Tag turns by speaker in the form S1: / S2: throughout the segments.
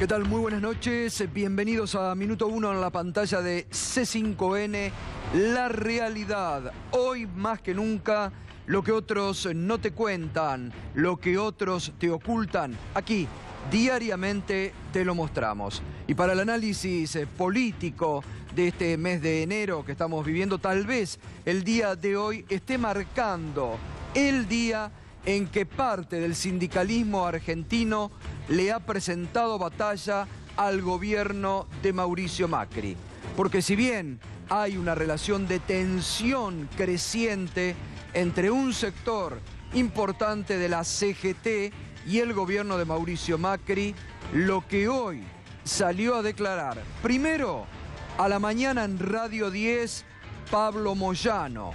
S1: ¿Qué tal? Muy buenas noches. Bienvenidos a Minuto 1 en la pantalla de C5N. La realidad, hoy más que nunca, lo que otros no te cuentan, lo que otros te ocultan, aquí diariamente te lo mostramos. Y para el análisis político de este mes de enero que estamos viviendo, tal vez el día de hoy esté marcando el día en que parte del sindicalismo argentino le ha presentado batalla al gobierno de Mauricio Macri. Porque si bien hay una relación de tensión creciente entre un sector importante de la CGT y el gobierno de Mauricio Macri, lo que hoy salió a declarar, primero a la mañana en Radio 10, Pablo Moyano,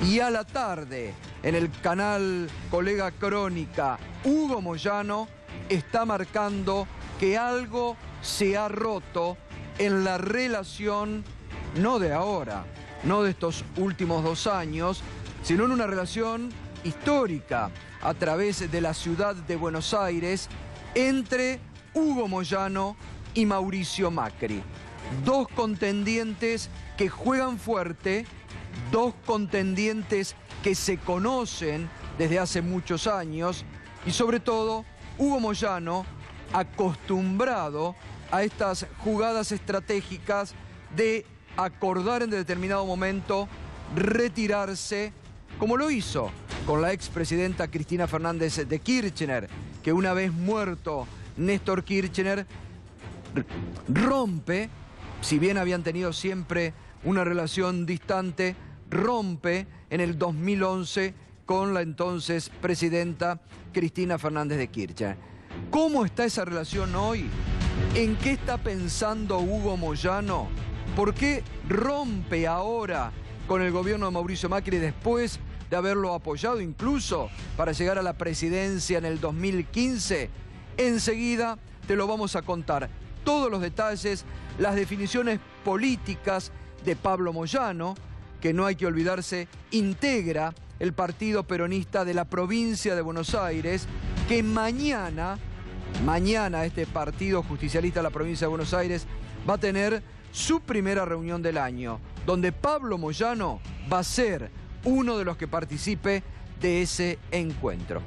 S1: y a la tarde en el canal Colega Crónica, Hugo Moyano, está marcando que algo se ha roto en la relación, no de ahora, no de estos últimos 2 años, sino en una relación histórica a través de la ciudad de Buenos Aires entre Hugo Moyano y Mauricio Macri. 2 contendientes que juegan fuerte, 2 contendientes que se conocen desde hace muchos años y sobre todo Hugo Moyano acostumbrado a estas jugadas estratégicas de acordar en determinado momento retirarse, como lo hizo con la expresidenta Cristina Fernández de Kirchner, que una vez muerto Néstor Kirchner rompe, si bien habían tenido siempre una relación distante, rompe en el 2011 con la entonces presidenta Cristina Fernández de Kirchner. ¿Cómo está esa relación hoy? ¿En qué está pensando Hugo Moyano? ¿Por qué rompe ahora con el gobierno de Mauricio Macri después de haberlo apoyado incluso para llegar a la presidencia en el 2015? Enseguida te lo vamos a contar. Todos los detalles, las definiciones políticas de Pablo Moyano, que no hay que olvidarse, integra el Partido Peronista de la provincia de Buenos Aires, que mañana este partido justicialista de la provincia de Buenos Aires va a tener su primera reunión del año, donde Pablo Moyano va a ser uno de los que participe de ese encuentro.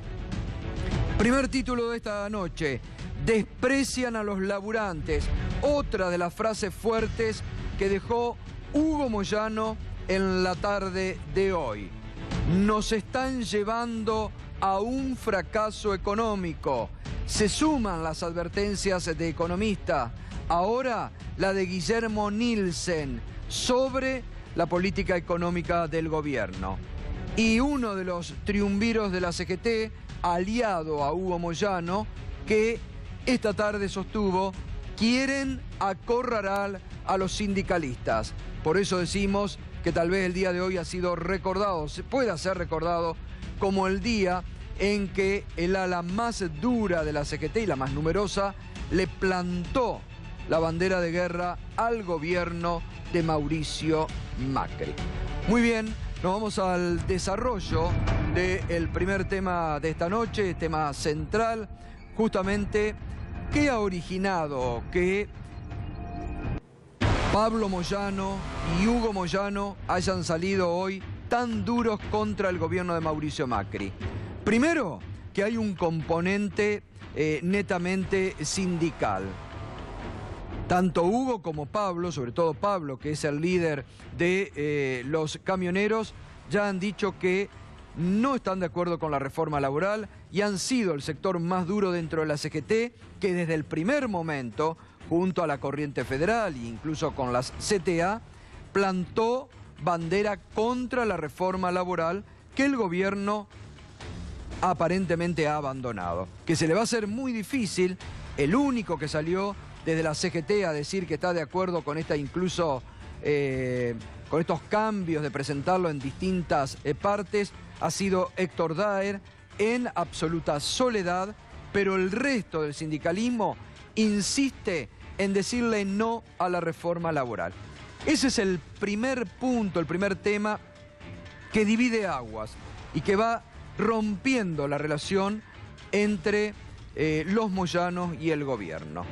S1: Primer título de esta noche: desprecian a los laburantes. Otra de las frases fuertes que dejó Hugo Moyano en la tarde de hoy. Nos están llevando a un fracaso económico. Se suman las advertencias de economistas. Ahora la de Guillermo Nielsen sobre la política económica del gobierno. Y uno de los triunviros de la CGT, aliado a Hugo Moyano, que esta tarde sostuvo, quieren acorralar a los sindicalistas. Por eso decimos que tal vez el día de hoy ha sido recordado, pueda ser recordado como el día en que el ala más dura de la CGT y la más numerosa le plantó la bandera de guerra al gobierno de Mauricio Macri. Muy bien, nos vamos al desarrollo del primer tema de esta noche, tema central, justamente, ¿qué ha originado que Pablo Moyano y Hugo Moyano hayan salido hoy tan duros contra el gobierno de Mauricio Macri? Primero, que hay un componente netamente sindical. Tanto Hugo como Pablo, sobre todo Pablo, que es el líder de los camioneros, ya han dicho que no están de acuerdo con la reforma laboral y han sido el sector más duro dentro de la CGT, que desde el primer momento, junto a la Corriente Federal e incluso con las CTA, plantó bandera contra la reforma laboral que el gobierno aparentemente ha abandonado. Que se le va a hacer muy difícil. El único que salió desde la CGT a decir que está de acuerdo con esta incluso con estos cambios de presentarlo en distintas partes ha sido Héctor Daer, en absoluta soledad, pero el resto del sindicalismo insiste en decirle no a la reforma laboral. Ese es el primer punto, el primer tema que divide aguas y que va rompiendo la relación entre los moyanos y el gobierno.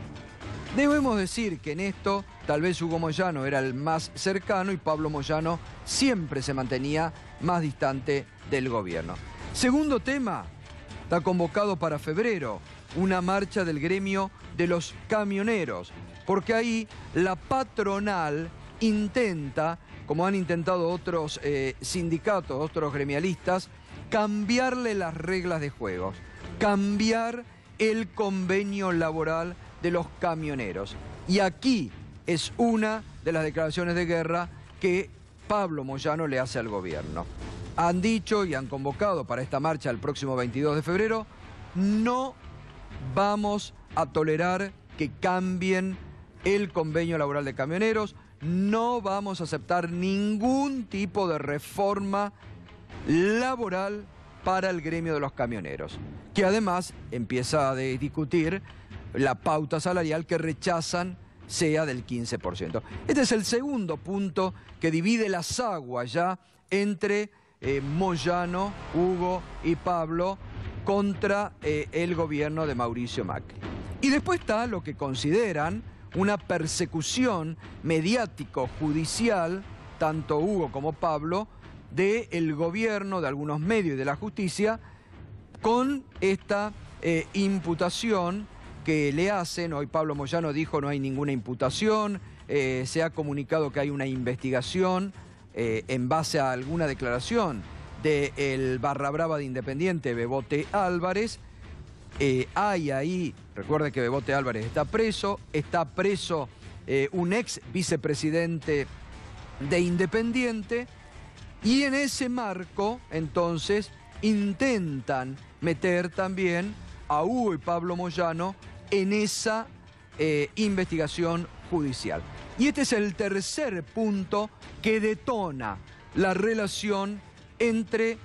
S1: Debemos decir que en esto tal vez Hugo Moyano era el más cercano y Pablo Moyano siempre se mantenía más distante del gobierno. Segundo tema, está convocado para febrero una marcha del gremio de los camioneros, porque ahí la patronal intenta, como han intentado otros sindicatos, otros gremialistas, cambiarle las reglas de juego, cambiar el convenio laboral de los camioneros. Y aquí es una de las declaraciones de guerra que Pablo Moyano le hace al gobierno. Han dicho y han convocado para esta marcha el próximo 22 de febrero, no vamos a tolerar que cambien el convenio laboral de camioneros, no vamos a aceptar ningún tipo de reforma laboral para el gremio de los camioneros, que además empieza a discutir la pauta salarial que rechazan sea del 15%. Este es el segundo punto que divide las aguas ya entre Moyano, Hugo y Pablo contra el gobierno de Mauricio Macri. Y después está lo que consideran una persecución mediático-judicial, tanto Hugo como Pablo, del gobierno, de algunos medios y de la justicia, con esta imputación que le hacen. Hoy Pablo Moyano dijo no hay ninguna imputación, se ha comunicado que hay una investigación en base a alguna declaración del barra brava de Independiente, Bebote Álvarez. Hay ahí, recuerden que Bebote Álvarez está preso un ex vicepresidente de Independiente, y en ese marco, entonces, intentan meter también a Hugo y Pablo Moyano en esa investigación judicial. Y este es el tercer punto que detona la relación entre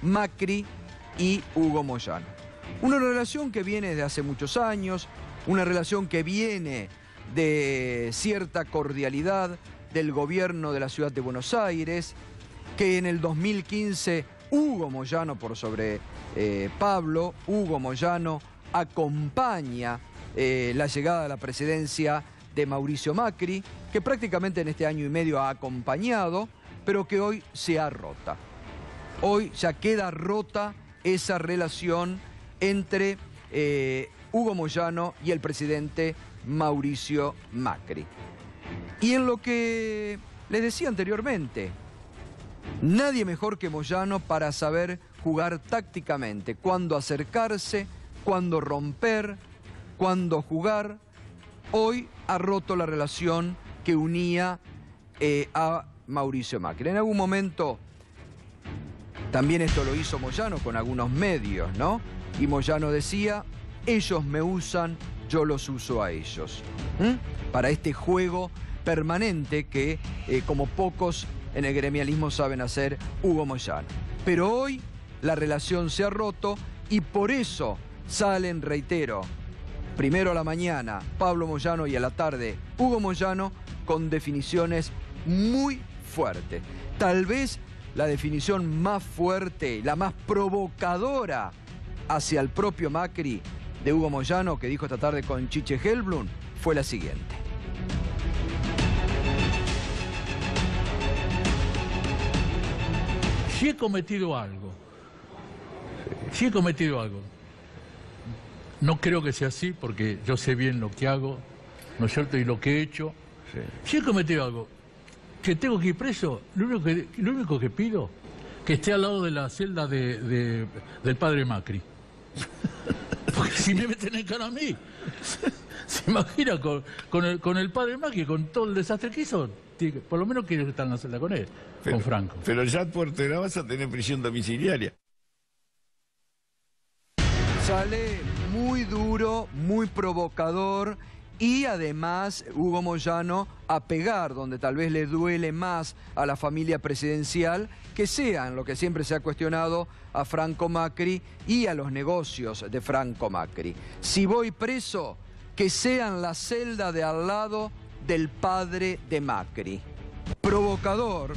S1: Macri y Hugo Moyano. Una relación que viene de hace muchos años, una relación que viene de cierta cordialidad del gobierno de la ciudad de Buenos Aires, que en el 2015 Hugo Moyano por sobre Pablo, Hugo Moyano acompaña la llegada a la presidencia de Mauricio Macri, que prácticamente en este año y medio ha acompañado, pero que hoy se ha rota. Hoy ya queda rota esa relación entre Hugo Moyano y el presidente Mauricio Macri. Y en lo que les decía anteriormente, nadie mejor que Moyano para saber jugar tácticamente, cuándo acercarse, cuándo romper, cuándo jugar. Hoy ha roto la relación que unía a Mauricio Macri. En algún momento también esto lo hizo Moyano con algunos medios, ¿no? Y Moyano decía, ellos me usan, yo los uso a ellos. Para este juego permanente que, como pocos en el gremialismo saben hacer, Hugo Moyano. Pero hoy la relación se ha roto y por eso salen, reitero, primero a la mañana Pablo Moyano y a la tarde Hugo Moyano con definiciones muy fuertes. Tal vez la definición más fuerte, la más provocadora hacia el propio Macri de Hugo Moyano, que dijo esta tarde con Chiche Helblum, fue la siguiente.
S2: Si he cometido algo, no creo que sea así, porque yo sé bien lo que hago, ¿no es cierto?, y lo que he hecho. Sí. Si he cometido algo, que tengo que ir preso, lo único que pido, que esté al lado de la celda del padre Macri. Porque si me meten en cara a mí, se imagina con el padre Macri, con todo el desastre que hizo, por lo menos quiero estar en la celda con él, con Franco.
S3: Pero ya por Terá vas a tener prisión domiciliaria.
S1: Sale muy duro, muy provocador y además Hugo Moyano a pegar donde tal vez le duele más a la familia presidencial que sean lo que siempre se ha cuestionado a Franco Macri y a los negocios de Franco Macri. Si voy preso, que sean la celda de al lado del padre de Macri. Provocador,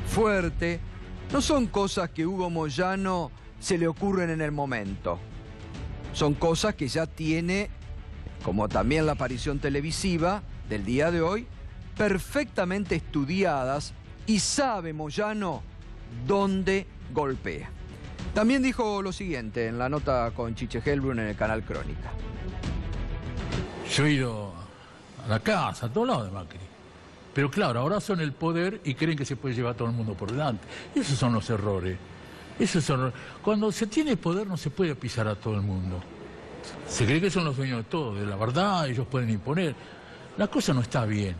S1: fuerte, no son cosas que Hugo Moyano se le ocurren en el momento. Son cosas que ya tiene como también la aparición televisiva del día de hoy, perfectamente estudiadas y sabe Moyano dónde golpea. También dijo lo siguiente en la nota con Chiche Helbrun en el canal Crónica.
S2: Yo he ido a la casa, a todos lados de Macri. Pero claro, ahora son el poder y creen que se puede llevar a todo el mundo por delante. Y esos son los errores. Cuando se tiene poder no se puede pisar a todo el mundo. Se cree que son los dueños de todo, de la verdad, ellos pueden imponer. La cosa no está bien.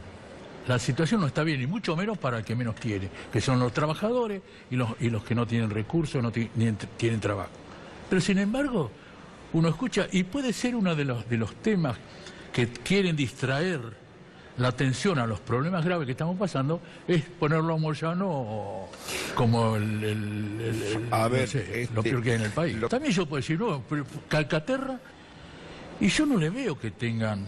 S2: La situación no está bien, y mucho menos para el que menos tiene, que son los trabajadores y los que no tienen recursos, ni tienen trabajo. Pero sin embargo, uno escucha, y puede ser uno de los temas que quieren distraer la atención a los problemas graves que estamos pasando, es ponerlo a Moyano como lo peor que hay en el país. También yo puedo decir, no, pero Calcaterra, y yo no le veo que tengan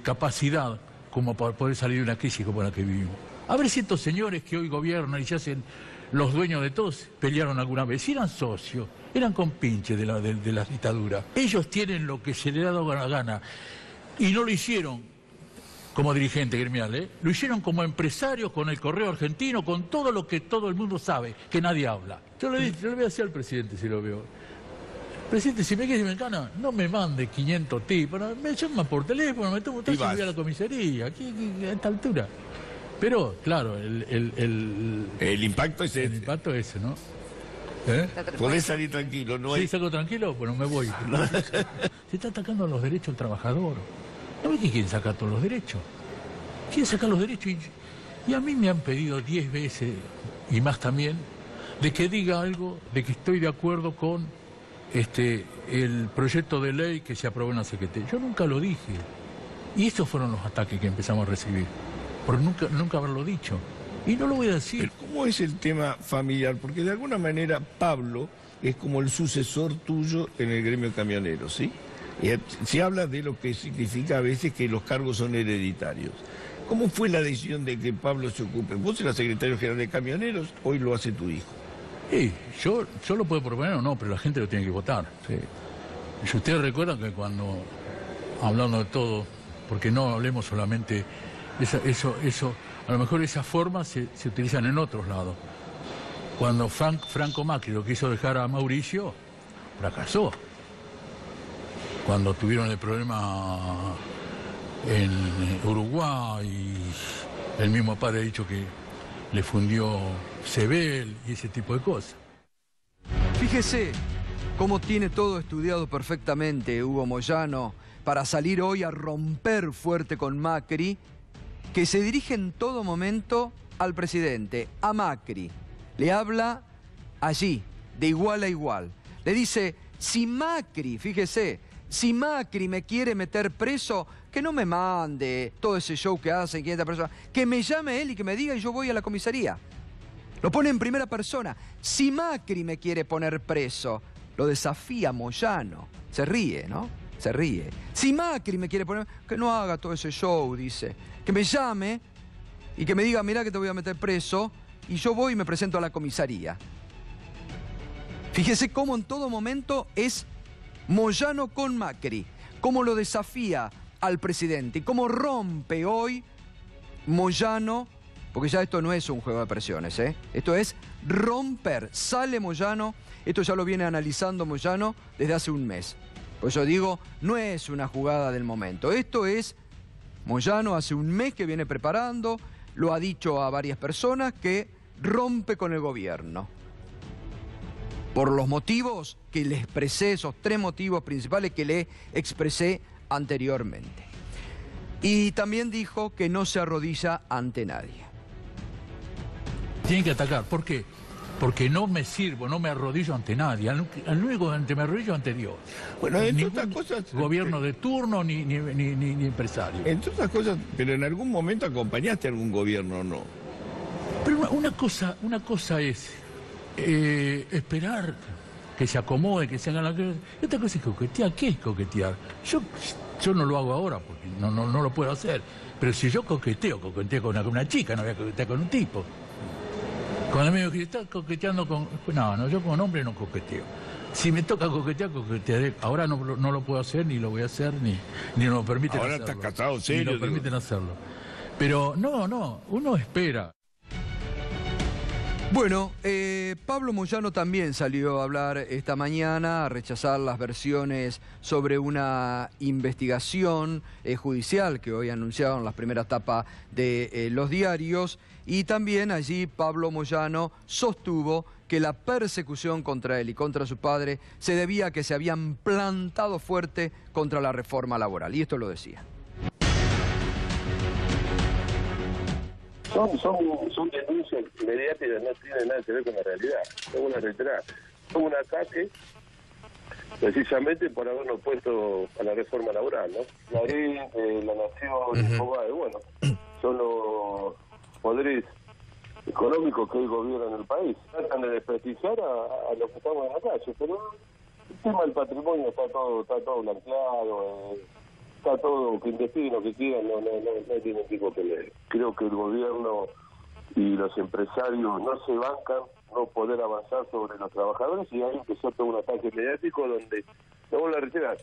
S2: capacidad como para poder salir de una crisis como la que vivimos. A ver si estos señores que hoy gobiernan y se hacen los dueños de todos, pelearon alguna vez, si eran socios, eran compinches de la dictadura. Ellos tienen lo que se les ha dado la gana, y no lo hicieron como dirigente gremial, lo hicieron como empresarios, con el Correo Argentino, con todo lo que todo el mundo sabe, que nadie habla. Yo le voy a decir al presidente si lo veo. Presidente, si me queda y me gana, no me mande 500 tipos, me llaman por teléfono, me tomo todo y voy a la comisaría, a esta altura. Pero, claro,
S3: el impacto es ese.
S2: El impacto es ese, ¿no?
S3: Podés salir tranquilo, ¿no?
S2: Sí, salgo tranquilo, bueno, me voy. Se está atacando a los derechos del trabajador. ¿No ves que quieren sacar todos los derechos? Quieren sacar los derechos y a mí me han pedido 10 veces, y más también, de que diga algo, de que estoy de acuerdo con el proyecto de ley que se aprobó en la Secretaría. Yo nunca lo dije. Y esos fueron los ataques que empezamos a recibir. Por nunca haberlo dicho. Y no lo voy a decir.
S3: Pero ¿cómo es el tema familiar? Porque de alguna manera Pablo es como el sucesor tuyo en el gremio camionero, ¿sí? Se habla de lo que significa a veces que los cargos son hereditarios. ¿Cómo fue la decisión de que Pablo se ocupe? Vos eras secretario general de Camioneros, hoy lo hace tu hijo.
S2: Sí, yo lo puedo proponer o no, pero la gente lo tiene que votar.
S3: Sí.
S2: Y ustedes recuerdan que cuando, hablando de todo, porque no hablemos solamente, eso a lo mejor esas formas se utilizan en otros lados. Cuando Franco Macri lo quiso dejar a Mauricio, fracasó. Cuando tuvieron el problema en Uruguay, el mismo padre ha dicho que le fundió Sebel y ese tipo de cosas.
S1: Fíjese cómo tiene todo estudiado perfectamente Hugo Moyano para salir hoy a romper fuerte con Macri, que se dirige en todo momento al presidente, a Macri. Le habla allí, de igual a igual. Le dice, si Macri, fíjese, si Macri me quiere meter preso, que no me mande todo ese show que hacen 500 personas, que me llame él y que me diga y yo voy a la comisaría. Lo pone en primera persona. Si Macri me quiere poner preso, lo desafía Moyano. Se ríe, ¿no? Se ríe. Si Macri me quiere poner, que no haga todo ese show, dice. Que me llame y que me diga, mirá que te voy a meter preso, y yo voy y me presento a la comisaría. Fíjese cómo en todo momento es Moyano con Macri, cómo lo desafía al presidente y cómo rompe hoy Moyano, porque ya esto no es un juego de presiones, esto es romper. Sale Moyano, esto ya lo viene analizando Moyano desde hace un mes. Por eso digo, no es una jugada del momento, esto es Moyano hace un mes que viene preparando, lo ha dicho a varias personas, que rompe con el gobierno. Por los motivos que le expresé, esos 3 motivos principales que le expresé anteriormente. Y también dijo que no se arrodilla ante nadie.
S2: Tienen que atacar. ¿Por qué? Porque no me sirvo, no me arrodillo ante nadie. Al único ante me arrodillo ante Dios.
S3: Bueno, entre otras cosas,
S2: gobierno de turno ni empresario.
S3: Entre otras cosas, pero en algún momento acompañaste a algún gobierno o no.
S2: Pero una cosa es esperar que se acomode, que se hagan la cosa. Y otra cosa es coquetear. ¿Qué es coquetear? Yo no lo hago ahora porque no lo puedo hacer. Pero si yo coqueteo con una chica, no voy a coquetear con un tipo. Con el amigo que está coqueteando con... No, yo como hombre no coqueteo. Si me toca coquetear, coquetearé. Ahora no lo puedo hacer, ni lo voy a hacer, ni lo permiten
S3: Ahora
S2: hacerlo.
S3: estás casado, serio.
S2: Ni lo permiten hacerlo. Pero no, uno espera.
S1: Bueno, Pablo Moyano también salió a hablar esta mañana, a rechazar las versiones sobre una investigación judicial que hoy anunciaron las primeras tapas de los diarios, y también allí Pablo Moyano sostuvo que la persecución contra él y contra su padre se debía a que se habían plantado fuerte contra la reforma laboral, y esto lo decía.
S4: Son denuncias mediáticas, no tienen nada que ver con la realidad. Es una reiterada. Es un ataque precisamente por habernos puesto a la reforma laboral, ¿no? Clarín, La Nación, bueno, son los poderes económicos que hoy gobiernan el país. Tratan de desprestigiar a los que estamos en la calle, pero el tema del patrimonio está todo blanqueado, está todo, que investiguen lo que quieran, no tienen tipo que leer. Creo que el gobierno y los empresarios no se bancan no poder avanzar sobre los trabajadores, y ahí empezó todo un ataque mediático donde, no vuelvo a reiterar,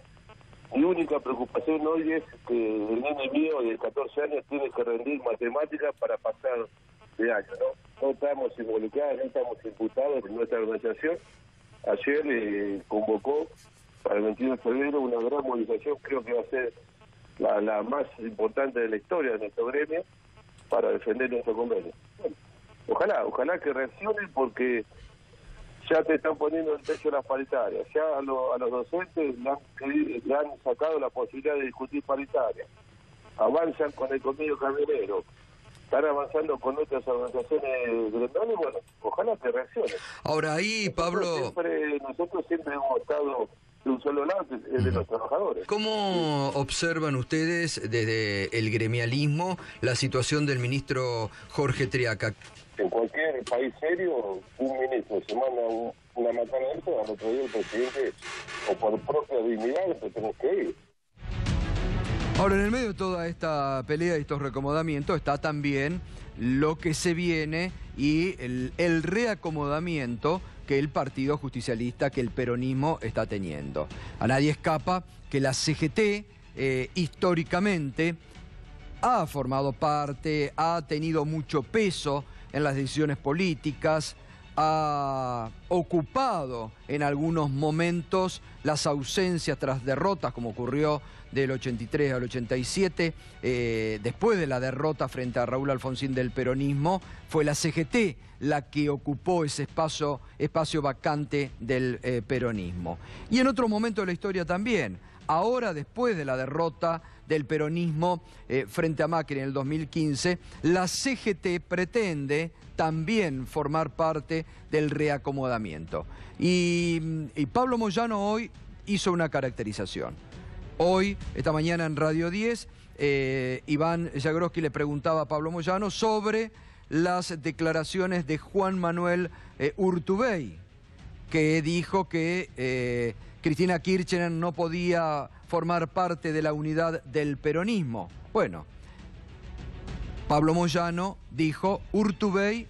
S4: mi única preocupación hoy es que el nene mío de 14 años tiene que rendir matemáticas para pasar de año, ¿no? No estamos involucrados, no estamos imputados en nuestra organización. Ayer convocó para el 22 de febrero una gran movilización, creo que va a ser la más importante de la historia de nuestro gremio, para defender nuestro convenio. Bueno, ojalá que reaccionen, porque ya te están poniendo el techo las paritarias, ya a los docentes le han sacado la posibilidad de discutir paritarias, avanzan con el convenio camionero, están avanzando con otras organizaciones gremiales. Bueno, ojalá que reaccionen.
S1: Ahora ahí, Pablo...
S4: Nosotros siempre hemos estado de un solo lado, que es de los trabajadores.
S1: ¿Cómo observan ustedes desde el gremialismo la situación del ministro Jorge Triaca?
S4: En cualquier país serio, un ministro se manda una macana de eso, al otro día el presidente, o por propia dignidad, te tenés que ir.
S1: Ahora, en el medio de toda esta pelea y estos reacomodamientos está también lo que se viene y el reacomodamiento que el Partido Justicialista, que el peronismo está teniendo. A nadie escapa que la CGT históricamente ha formado parte, ha tenido mucho peso en las decisiones políticas, ha ocupado en algunos momentos las ausencias tras derrotas, como ocurrió del 83 al 87, después de la derrota frente a Raúl Alfonsín del peronismo, fue la CGT la que ocupó ese espacio vacante del peronismo. Y en otro momento de la historia también, ahora después de la derrota del peronismo frente a Macri en el 2015, la CGT pretende también formar parte del reacomodamiento. Y Pablo Moyano hoy hizo una caracterización. Hoy, esta mañana en Radio 10, Iván Jagroski le preguntaba a Pablo Moyano sobre las declaraciones de Juan Manuel Urtubey, que dijo que Cristina Kirchner no podía formar parte de la unidad del peronismo. Bueno, Pablo Moyano dijo, Urtubey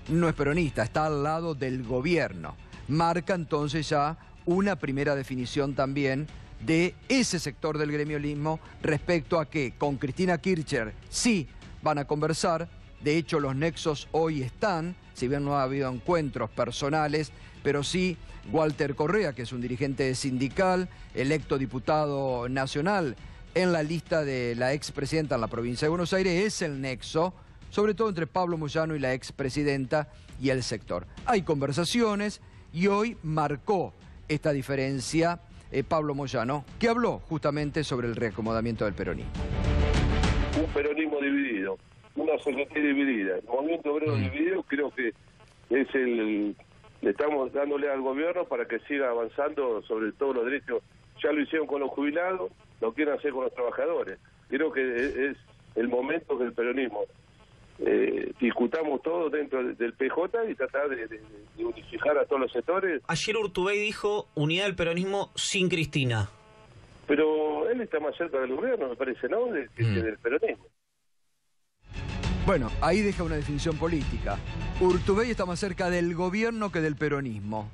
S1: no es peronista, está al lado del gobierno. Marca entonces ya una primera definición también de ese sector del gremialismo respecto a que con Cristina Kirchner sí van a conversar. De hecho, los nexos hoy están, si bien no ha habido encuentros personales, pero sí Walter Correa, que es un dirigente sindical, electo diputado nacional en la lista de la expresidenta en la provincia de Buenos Aires, es el nexo, sobre todo entre Pablo Moyano y la expresidenta y el sector. Hay conversaciones y hoy marcó esta diferencia Pablo Moyano, que habló justamente sobre el reacomodamiento del peronismo.
S4: Un peronismo dividido, una CGT dividida, el movimiento obrero dividido, creo que es le estamos dándole al gobierno para que siga avanzando sobre todos los derechos. Ya lo hicieron con los jubilados, lo quieren hacer con los trabajadores. Creo que es el momento que el peronismo discutamos todos dentro del PJ y tratar de unificar a todos los sectores.
S5: Ayer Urtubey dijo unidad del peronismo sin Cristina.
S4: Pero él está más cerca del gobierno, me parece, ¿no? Del peronismo.
S1: Bueno, ahí deja una definición política. Urtubey está más cerca del gobierno que del peronismo.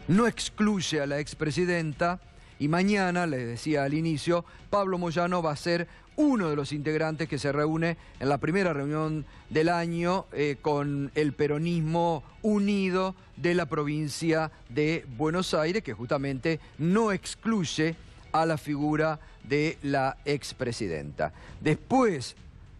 S1: No excluye a la expresidenta y mañana, les decía al inicio, Pablo Moyano va a ser uno de los integrantes que se reúne en la primera reunión del año con el peronismo unido de la provincia de Buenos Aires, que justamente no excluye a la figura de la expresidenta. Después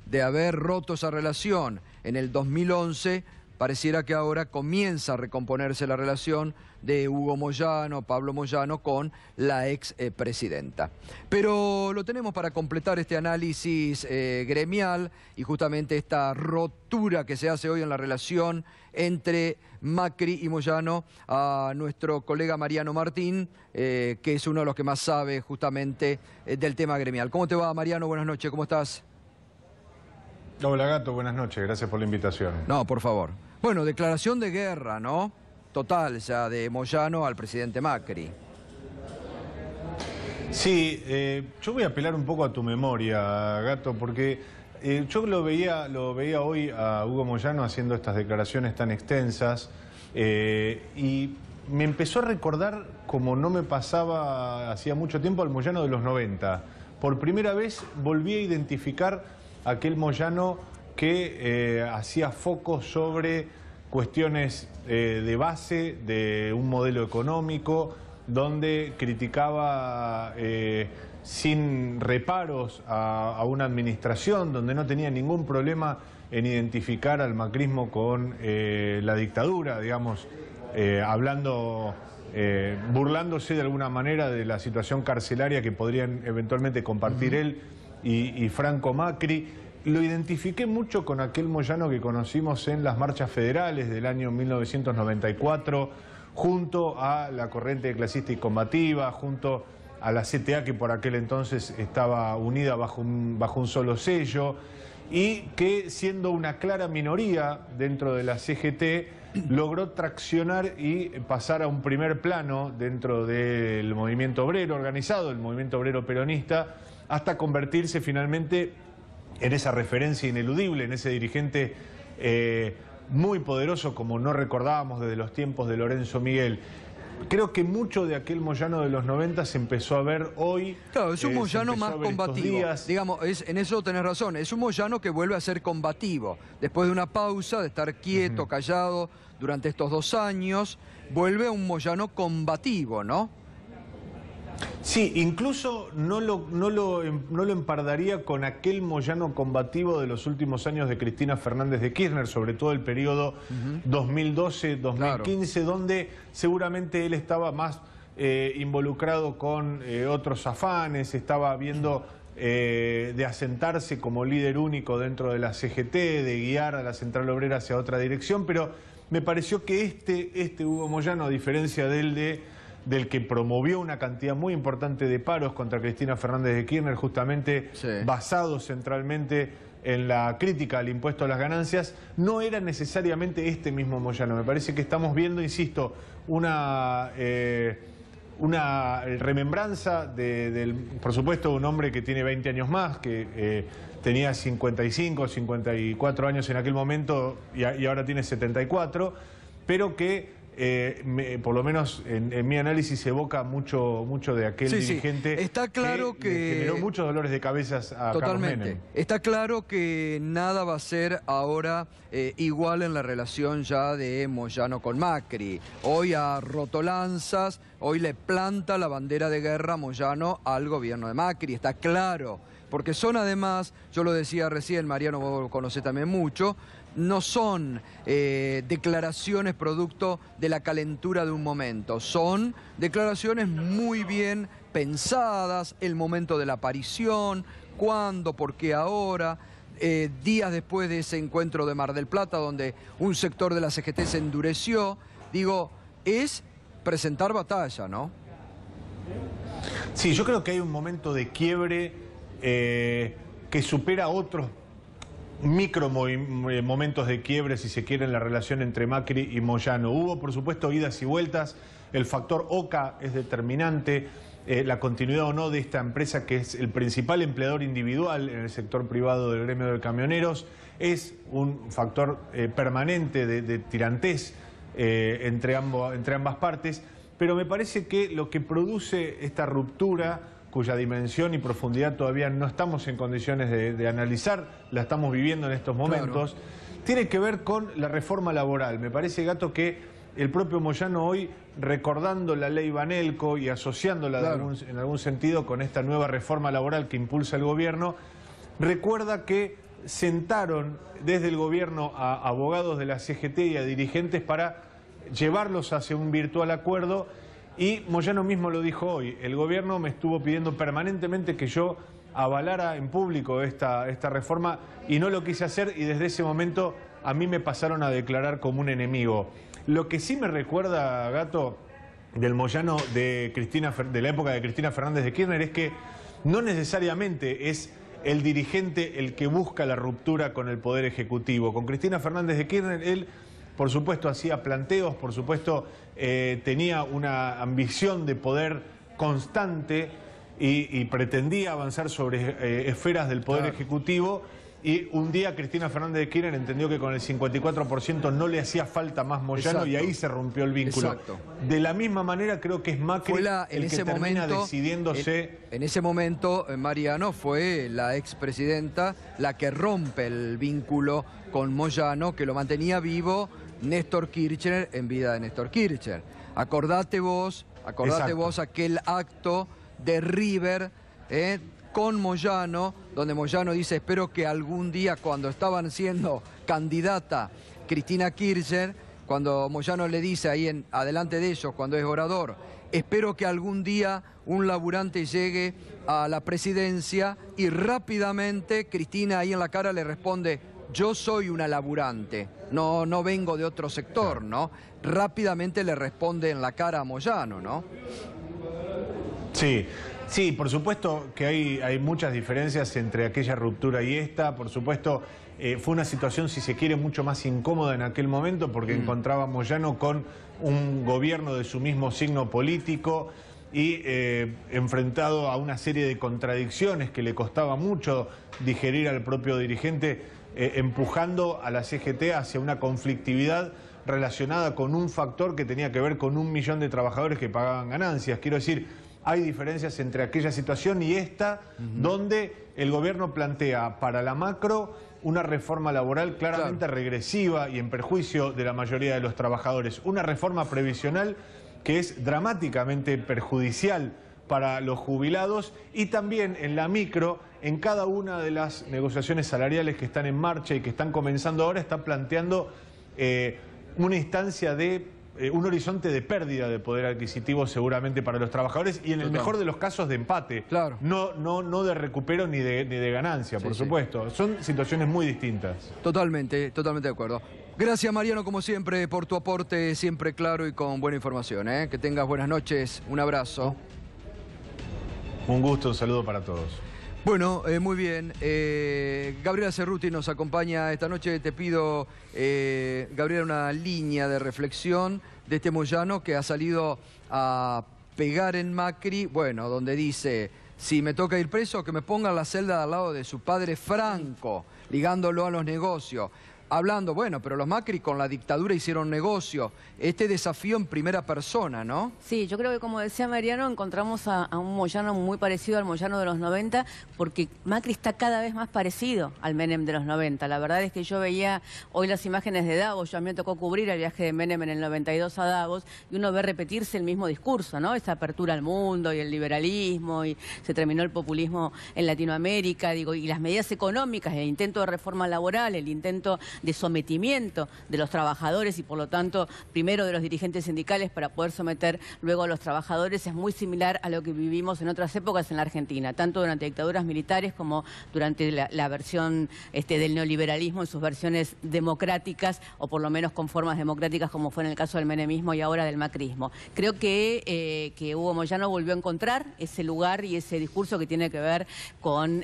S1: de haber roto esa relación en el 2011, pareciera que ahora comienza a recomponerse la relación de Hugo Moyano, Pablo Moyano, con la expresidenta. Pero lo tenemos para completar este análisis gremial y justamente esta rotura que se hace hoy en la relación entre Macri y Moyano, a nuestro colega Mariano Martín, que es uno de los que más sabe justamente del tema gremial. ¿Cómo te va, Mariano? Buenas noches, ¿cómo estás?
S6: Hola, Gato, buenas noches, gracias por la invitación.
S1: No, por favor. Bueno, declaración de guerra, ¿no? Total, ya de Moyano al presidente Macri.
S6: Sí, yo voy a apelar un poco a tu memoria, Gato, porque yo lo veía hoy a Hugo Moyano haciendo estas declaraciones tan extensas y me empezó a recordar, como no me pasaba hacía mucho tiempo, al Moyano de los 90. Por primera vez volví a identificar aquel Moyano que hacía foco sobre cuestiones de base de un modelo económico, donde criticaba sin reparos a una administración, donde no tenía ningún problema en identificar al macrismo con la dictadura, digamos, burlándose de alguna manera de la situación carcelaria que podrían eventualmente compartir él y Franco Macri. Lo identifiqué mucho con aquel Moyano que conocimos en las marchas federales del año 1994, junto a la corriente clasista y combativa, junto a la CTA, que por aquel entonces estaba unida bajo un solo sello, y que, siendo una clara minoría dentro de la CGT, logró traccionar y pasar a un primer plano dentro del movimiento obrero organizado, el movimiento obrero peronista, hasta convertirse finalmente en esa referencia ineludible, en ese dirigente muy poderoso, como no recordábamos desde los tiempos de Lorenzo Miguel. Creo que mucho de aquel Moyano de los 90 se empezó a ver hoy.
S1: Claro, es un Moyano más combativo. Digamos, en eso tenés razón, es un Moyano que vuelve a ser combativo. Después de una pausa, de estar quieto, callado durante estos 2 años, vuelve a un Moyano combativo, ¿no?
S6: Sí, incluso no lo empardaría con aquel Moyano combativo de los últimos años de Cristina Fernández de Kirchner, sobre todo el periodo 2012-2015, claro, donde seguramente él estaba más involucrado con otros afanes, estaba viendo de asentarse como líder único dentro de la CGT, de guiar a la Central Obrera hacia otra dirección, pero me pareció que este Hugo Moyano, a diferencia del que promovió una cantidad muy importante de paros contra Cristina Fernández de Kirchner, justamente basados centralmente en la crítica al impuesto a las ganancias, no era necesariamente este mismo Moyano. Me parece que estamos viendo, insisto, una remembranza por supuesto, un hombre que tiene 20 años más, que tenía 55, 54 años en aquel momento y ahora tiene 74, pero que por lo menos en mi análisis evoca mucho de aquel dirigente.
S1: Está claro que
S6: generó muchos dolores de cabeza a Carlos Menem.
S1: Está claro que nada va a ser ahora igual en la relación ya de Moyano con Macri. Hoy ha roto lanzas, hoy le planta la bandera de guerra Moyano al gobierno de Macri, está claro. Porque son además, yo lo decía recién, Mariano, vos lo conocés también mucho, no son declaraciones producto de la calentura de un momento, son declaraciones muy bien pensadas, el momento de la aparición, cuándo, por qué ahora, días después de ese encuentro de Mar del Plata, donde un sector de la CGT se endureció. Digo, es presentar batalla, ¿no?
S6: Sí, yo creo que hay un momento de quiebre que supera otros momentos de quiebre, si se quiere, en la relación entre Macri y Moyano. Hubo, por supuesto, idas y vueltas. El factor Oca es determinante. la continuidad o no de esta empresa, que es el principal empleador individual en el sector privado del gremio de camioneros, es un factor permanente de tirantez entre ambas partes, pero me parece que lo que produce esta ruptura, cuya dimensión y profundidad todavía no estamos en condiciones de analizar, la estamos viviendo en estos momentos, tiene que ver con la reforma laboral. Me parece, Gato, que el propio Moyano hoy, recordando la ley Banelco y asociándola en algún sentido con esta nueva reforma laboral que impulsa el gobierno, recuerda que sentaron desde el gobierno a abogados de la CGT y a dirigentes para llevarlos hacia un virtual acuerdo, y Moyano mismo lo dijo hoy: el gobierno me estuvo pidiendo permanentemente que yo avalara en público esta reforma y no lo quise hacer, y desde ese momento a mí me pasaron a declarar como un enemigo. Lo que sí me recuerda, Gato, del Moyano de la época de Cristina Fernández de Kirchner es que no necesariamente es el dirigente el que busca la ruptura con el Poder Ejecutivo. Con Cristina Fernández de Kirchner, él, por supuesto, hacía planteos, por supuesto, tenía una ambición de poder constante y pretendía avanzar sobre esferas del Poder Ejecutivo. Y un día Cristina Fernández de Kirchner entendió que con el 54% no le hacía falta más Moyano, y ahí se rompió el vínculo. De la misma manera creo que es Macri el que termina decidiéndose.
S1: En ese momento, Mariano, fue la expresidenta la que rompe el vínculo con Moyano, que lo mantenía vivo Néstor Kirchner en vida de Néstor Kirchner. Acordate vos aquel acto de River, con Moyano, donde Moyano dice: espero que algún día, cuando estaban siendo candidata Cristina Kirchner, cuando Moyano le dice ahí adelante de ellos, cuando es orador, espero que algún día un laburante llegue a la presidencia, y rápidamente Cristina ahí en la cara le responde: yo soy una laburante, no vengo de otro sector, ¿no? Rápidamente le responde en la cara a Moyano, ¿no?
S6: Sí, por supuesto que hay muchas diferencias entre aquella ruptura y esta. Por supuesto, fue una situación, si se quiere, mucho más incómoda en aquel momento, porque encontraba a Moyano con un gobierno de su mismo signo político y enfrentado a una serie de contradicciones que le costaba mucho digerir al propio dirigente, empujando a la CGT hacia una conflictividad relacionada con un factor que tenía que ver con 1 millón de trabajadores que pagaban ganancias. Quiero decir, hay diferencias entre aquella situación y esta, donde el gobierno plantea para la macro una reforma laboral claramente regresiva y en perjuicio de la mayoría de los trabajadores. Una reforma previsional que es dramáticamente perjudicial para los jubilados, y también en la micro, en cada una de las negociaciones salariales que están en marcha y que están comenzando ahora, está planteando una instancia de un horizonte de pérdida de poder adquisitivo seguramente para los trabajadores, y en el mejor de los casos de empate, no de recupero ni de ganancia, por supuesto. Son situaciones muy distintas. Totalmente de acuerdo.
S1: Gracias, Mariano, como siempre, por tu aporte siempre claro y con buena información. Que tengas buenas noches, un abrazo.
S6: Un gusto, un saludo para todos.
S1: Bueno, muy bien. Gabriela Cerruti nos acompaña esta noche. Te pido, Gabriela, una línea de reflexión de este Moyano que ha salido a pegar en Macri, bueno, donde dice: si me toca ir preso, que me pongan la celda al lado de su padre Franco, ligándolo a los negocios. Hablando, bueno, pero los Macri con la dictadura hicieron negocio. Este desafío en primera persona, ¿no?
S7: Sí, yo creo que, como decía Mariano, encontramos a un Moyano muy parecido al Moyano de los 90, porque Macri está cada vez más parecido al Menem de los 90. La verdad es que yo veía hoy las imágenes de Davos. A mí me tocó cubrir el viaje de Menem en el 92 a Davos, y uno ve repetirse el mismo discurso, ¿no? Esa apertura al mundo y el liberalismo, y se terminó el populismo en Latinoamérica, digo, y las medidas económicas, el intento de reforma laboral, el intento de sometimiento de los trabajadores y, por lo tanto, primero de los dirigentes sindicales para poder someter luego a los trabajadores, es muy similar a lo que vivimos en otras épocas en la Argentina, tanto durante dictaduras militares como durante la versión del neoliberalismo en sus versiones democráticas, o por lo menos con formas democráticas, como fue en el caso del menemismo y ahora del macrismo. Creo que Hugo Moyano volvió a encontrar ese lugar y ese discurso que tiene que ver con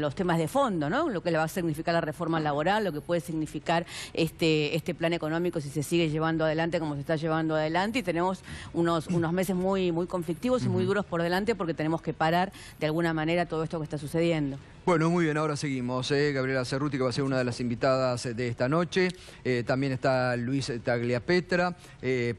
S7: los temas de fondo, ¿no? Lo que le va a significar la reforma laboral, lo que puede significar este plan económico si se sigue llevando adelante como se está llevando adelante, y tenemos unos meses muy conflictivos y muy duros por delante porque tenemos que parar de alguna manera todo esto que está sucediendo.
S1: Bueno, muy bien, ahora seguimos. Gabriela Cerruti, que va a ser una de las invitadas de esta noche. También está Luis Tagliapetra,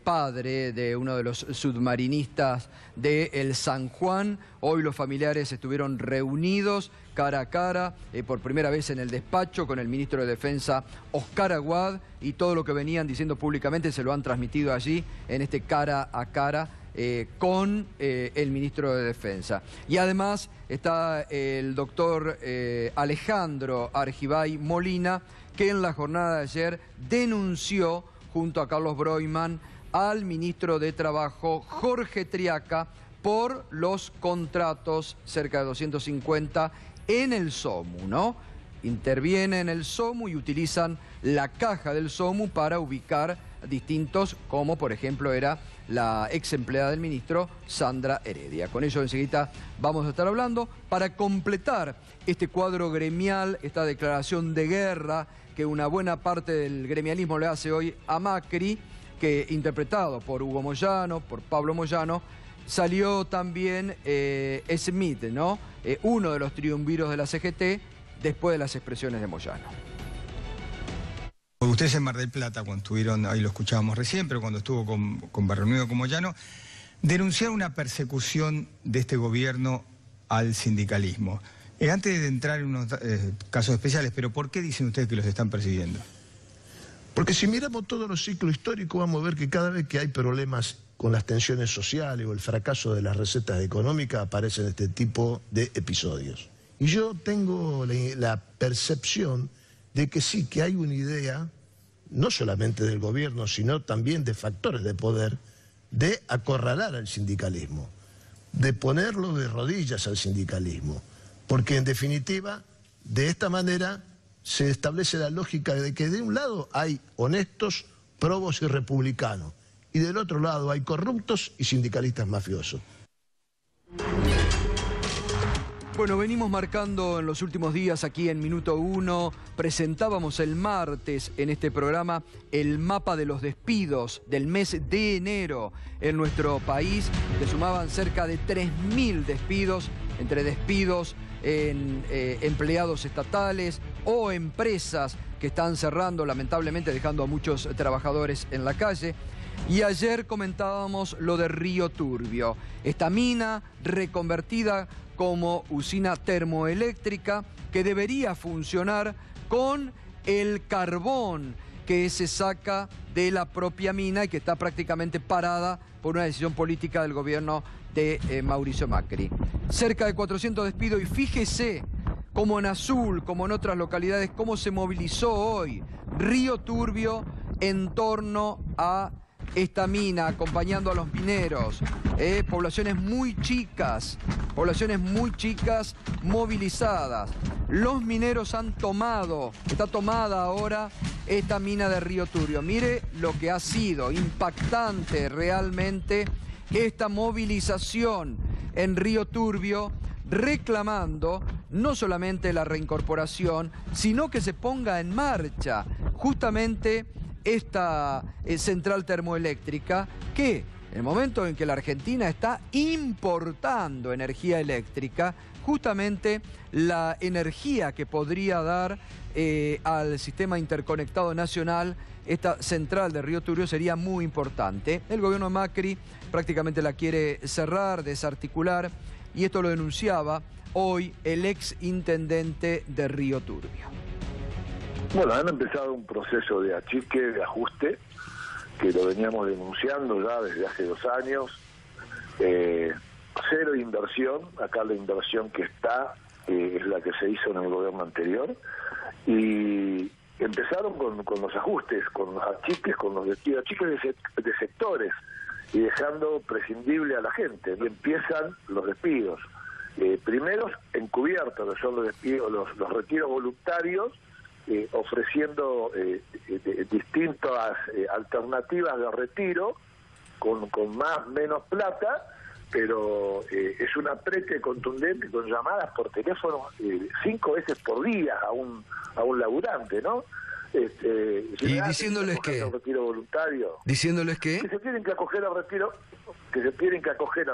S1: padre de uno de los submarinistas de El San Juan. Hoy los familiares estuvieron reunidos cara a cara, por primera vez en el despacho, con el ministro de Defensa, Oscar Aguad, y todo lo que venían diciendo públicamente se lo han transmitido allí, en este cara a cara, con el ministro de Defensa. Y además está el doctor Alejandro Argibay Molina, que en la jornada de ayer denunció junto a Carlos Broyman al ministro de Trabajo, Jorge Triaca, por los contratos, cerca de 250, en el SOMU, ¿no? Interviene en el SOMU y utilizan la caja del SOMU para ubicar distintos, como por ejemplo era la ex empleada del ministro, Sandra Heredia. Con ello enseguida vamos a estar hablando para completar este cuadro gremial, esta declaración de guerra que una buena parte del gremialismo le hace hoy a Macri, que interpretado por Hugo Moyano, por Pablo Moyano. Salió también Smith, ¿no? Uno de los triunviros de la CGT, después de las expresiones de Moyano.
S8: Ustedes en Mar del Plata, cuando estuvieron, ahí lo escuchábamos recién, pero cuando estuvo con Barrenuevo, con Moyano, denunciaron una persecución de este gobierno al sindicalismo. Antes de entrar en unos casos especiales, pero ¿por qué dicen ustedes que los están persiguiendo?
S3: Porque si miramos todos los ciclos históricos vamos a ver que cada vez que hay problemas con las tensiones sociales o el fracaso de las recetas económicas aparecen este tipo de episodios. Y yo tengo la percepción de que sí, que hay una idea, no solamente del gobierno, sino también de factores de poder, de acorralar al sindicalismo, de ponerlo de rodillas al sindicalismo. Porque en definitiva, de esta manera se establece la lógica de que de un lado hay honestos, probos y republicanos, y del otro lado hay corruptos y sindicalistas mafiosos.
S1: Bueno, venimos marcando en los últimos días aquí en Minuto 1, presentábamos el martes en este programa el mapa de los despidos del mes de enero en nuestro país, que sumaban cerca de 3.000 despidos, entre despidos en empleados estatales o empresas que están cerrando, lamentablemente dejando a muchos trabajadores en la calle. Y ayer comentábamos lo de Río Turbio, esta mina reconvertida como usina termoeléctrica que debería funcionar con el carbón que se saca de la propia mina y que está prácticamente parada por una decisión política del gobierno de Mauricio Macri. Cerca de 400 despidos, y fíjese como en Azul, como en otras localidades, cómo se movilizó hoy Río Turbio en torno a esta mina, acompañando a los mineros, poblaciones muy chicas movilizadas. Los mineros han tomado, está tomada ahora esta mina de Río Turbio. Mire lo que ha sido impactante realmente esta movilización en Río Turbio, reclamando no solamente la reincorporación, sino que se ponga en marcha justamente esta central termoeléctrica que, en el momento en que la Argentina está importando energía eléctrica, justamente la energía que podría dar al sistema interconectado nacional, esta central de Río Turbio, sería muy importante. El gobierno Macri prácticamente la quiere cerrar, desarticular, y esto lo denunciaba hoy el ex intendente de Río Turbio.
S4: Bueno, han empezado un proceso de achique, de ajuste, que lo veníamos denunciando ya desde hace 2 años. Cero inversión, acá la inversión que está es la que se hizo en el gobierno anterior, y empezaron con los ajustes, con los achiques, con los despidos, achiques de sectores, y dejando prescindible a la gente. Y empiezan los despidos. Primeros encubiertos, que son los despidos, los retiros voluntarios, ofreciendo distintas alternativas de retiro con más menos plata, pero es un aprete contundente con llamadas por teléfono 5 veces por día a un laburante, ¿no?
S1: Y diciéndoles que...
S4: al retiro voluntario.
S1: Diciéndoles que...
S4: Que se tienen que acoger al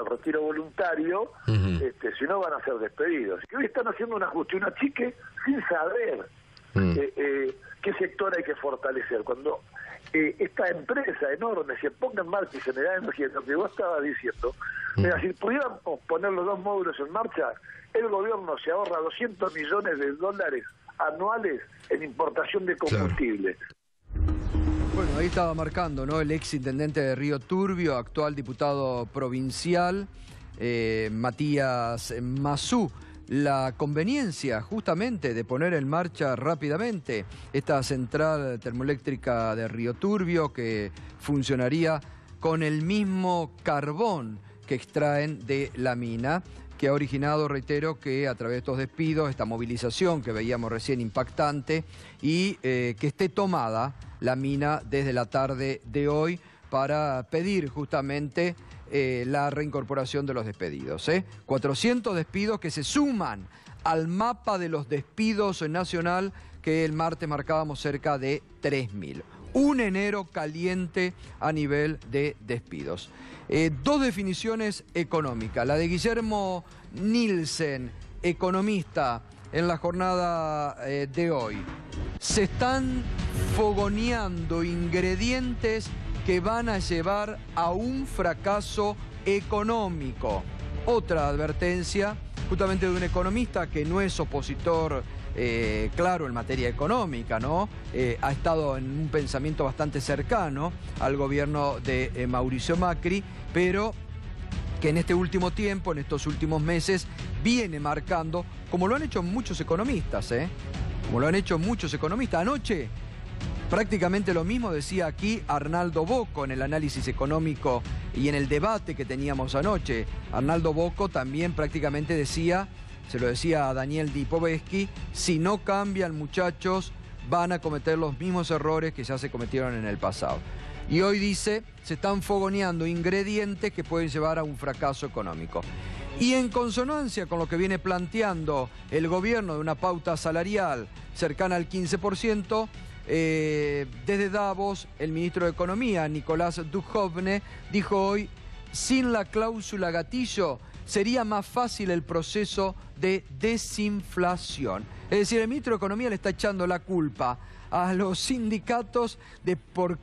S4: retiro, voluntario, si no van a ser despedidos. Que hoy están haciendo un ajuste, un achique sin saber qué sector hay que fortalecer. Cuando esta empresa enorme se ponga en marcha y se me da energía, lo que vos estabas diciendo, mira, si pudiéramos poner los 2 módulos en marcha, el gobierno se ahorra $200 millones anuales en importación de combustible.
S1: Claro. Bueno, ahí estaba marcando, ¿no?, el ex intendente de Río Turbio, actual diputado provincial, Matías Mazú, la conveniencia justamente de poner en marcha rápidamente esta central termoeléctrica de Río Turbio, que funcionaría con el mismo carbón que extraen de la mina, que ha originado, reitero, que a través de estos despidos, esta movilización que veíamos recién impactante, y que esté tomada la mina desde la tarde de hoy para pedir justamente la reincorporación de los despedidos. 400 despidos que se suman al mapa de los despidos nacional, que el martes marcábamos cerca de 3.000. Un enero caliente a nivel de despidos. 2 definiciones económicas. La de Guillermo Nielsen, economista, en la jornada de hoy. Se están fogoneando ingredientes que van a llevar a un fracaso económico. Otra advertencia, justamente de un economista que no es opositor claro en materia económica, ¿no? Ha estado en un pensamiento bastante cercano al gobierno de Mauricio Macri, pero que en este último tiempo, en estos últimos meses, viene marcando, como lo han hecho muchos economistas, como lo han hecho muchos economistas. Anoche, prácticamente lo mismo decía aquí Arnaldo Bocco en el análisis económico y en el debate que teníamos anoche. Arnaldo Bocco también prácticamente decía, se lo decía a Daniel Lipovetsky, si no cambian, muchachos, van a cometer los mismos errores que ya se cometieron en el pasado. Y hoy dice, se están fogoneando ingredientes que pueden llevar a un fracaso económico. Y en consonancia con lo que viene planteando el gobierno de una pauta salarial cercana al 15%, desde Davos, el ministro de Economía, Nicolás Duchovne, dijo hoy, sin la cláusula gatillo, sería más fácil el proceso de desinflación. Es decir, el ministro de Economía le está echando la culpa a los sindicatos de por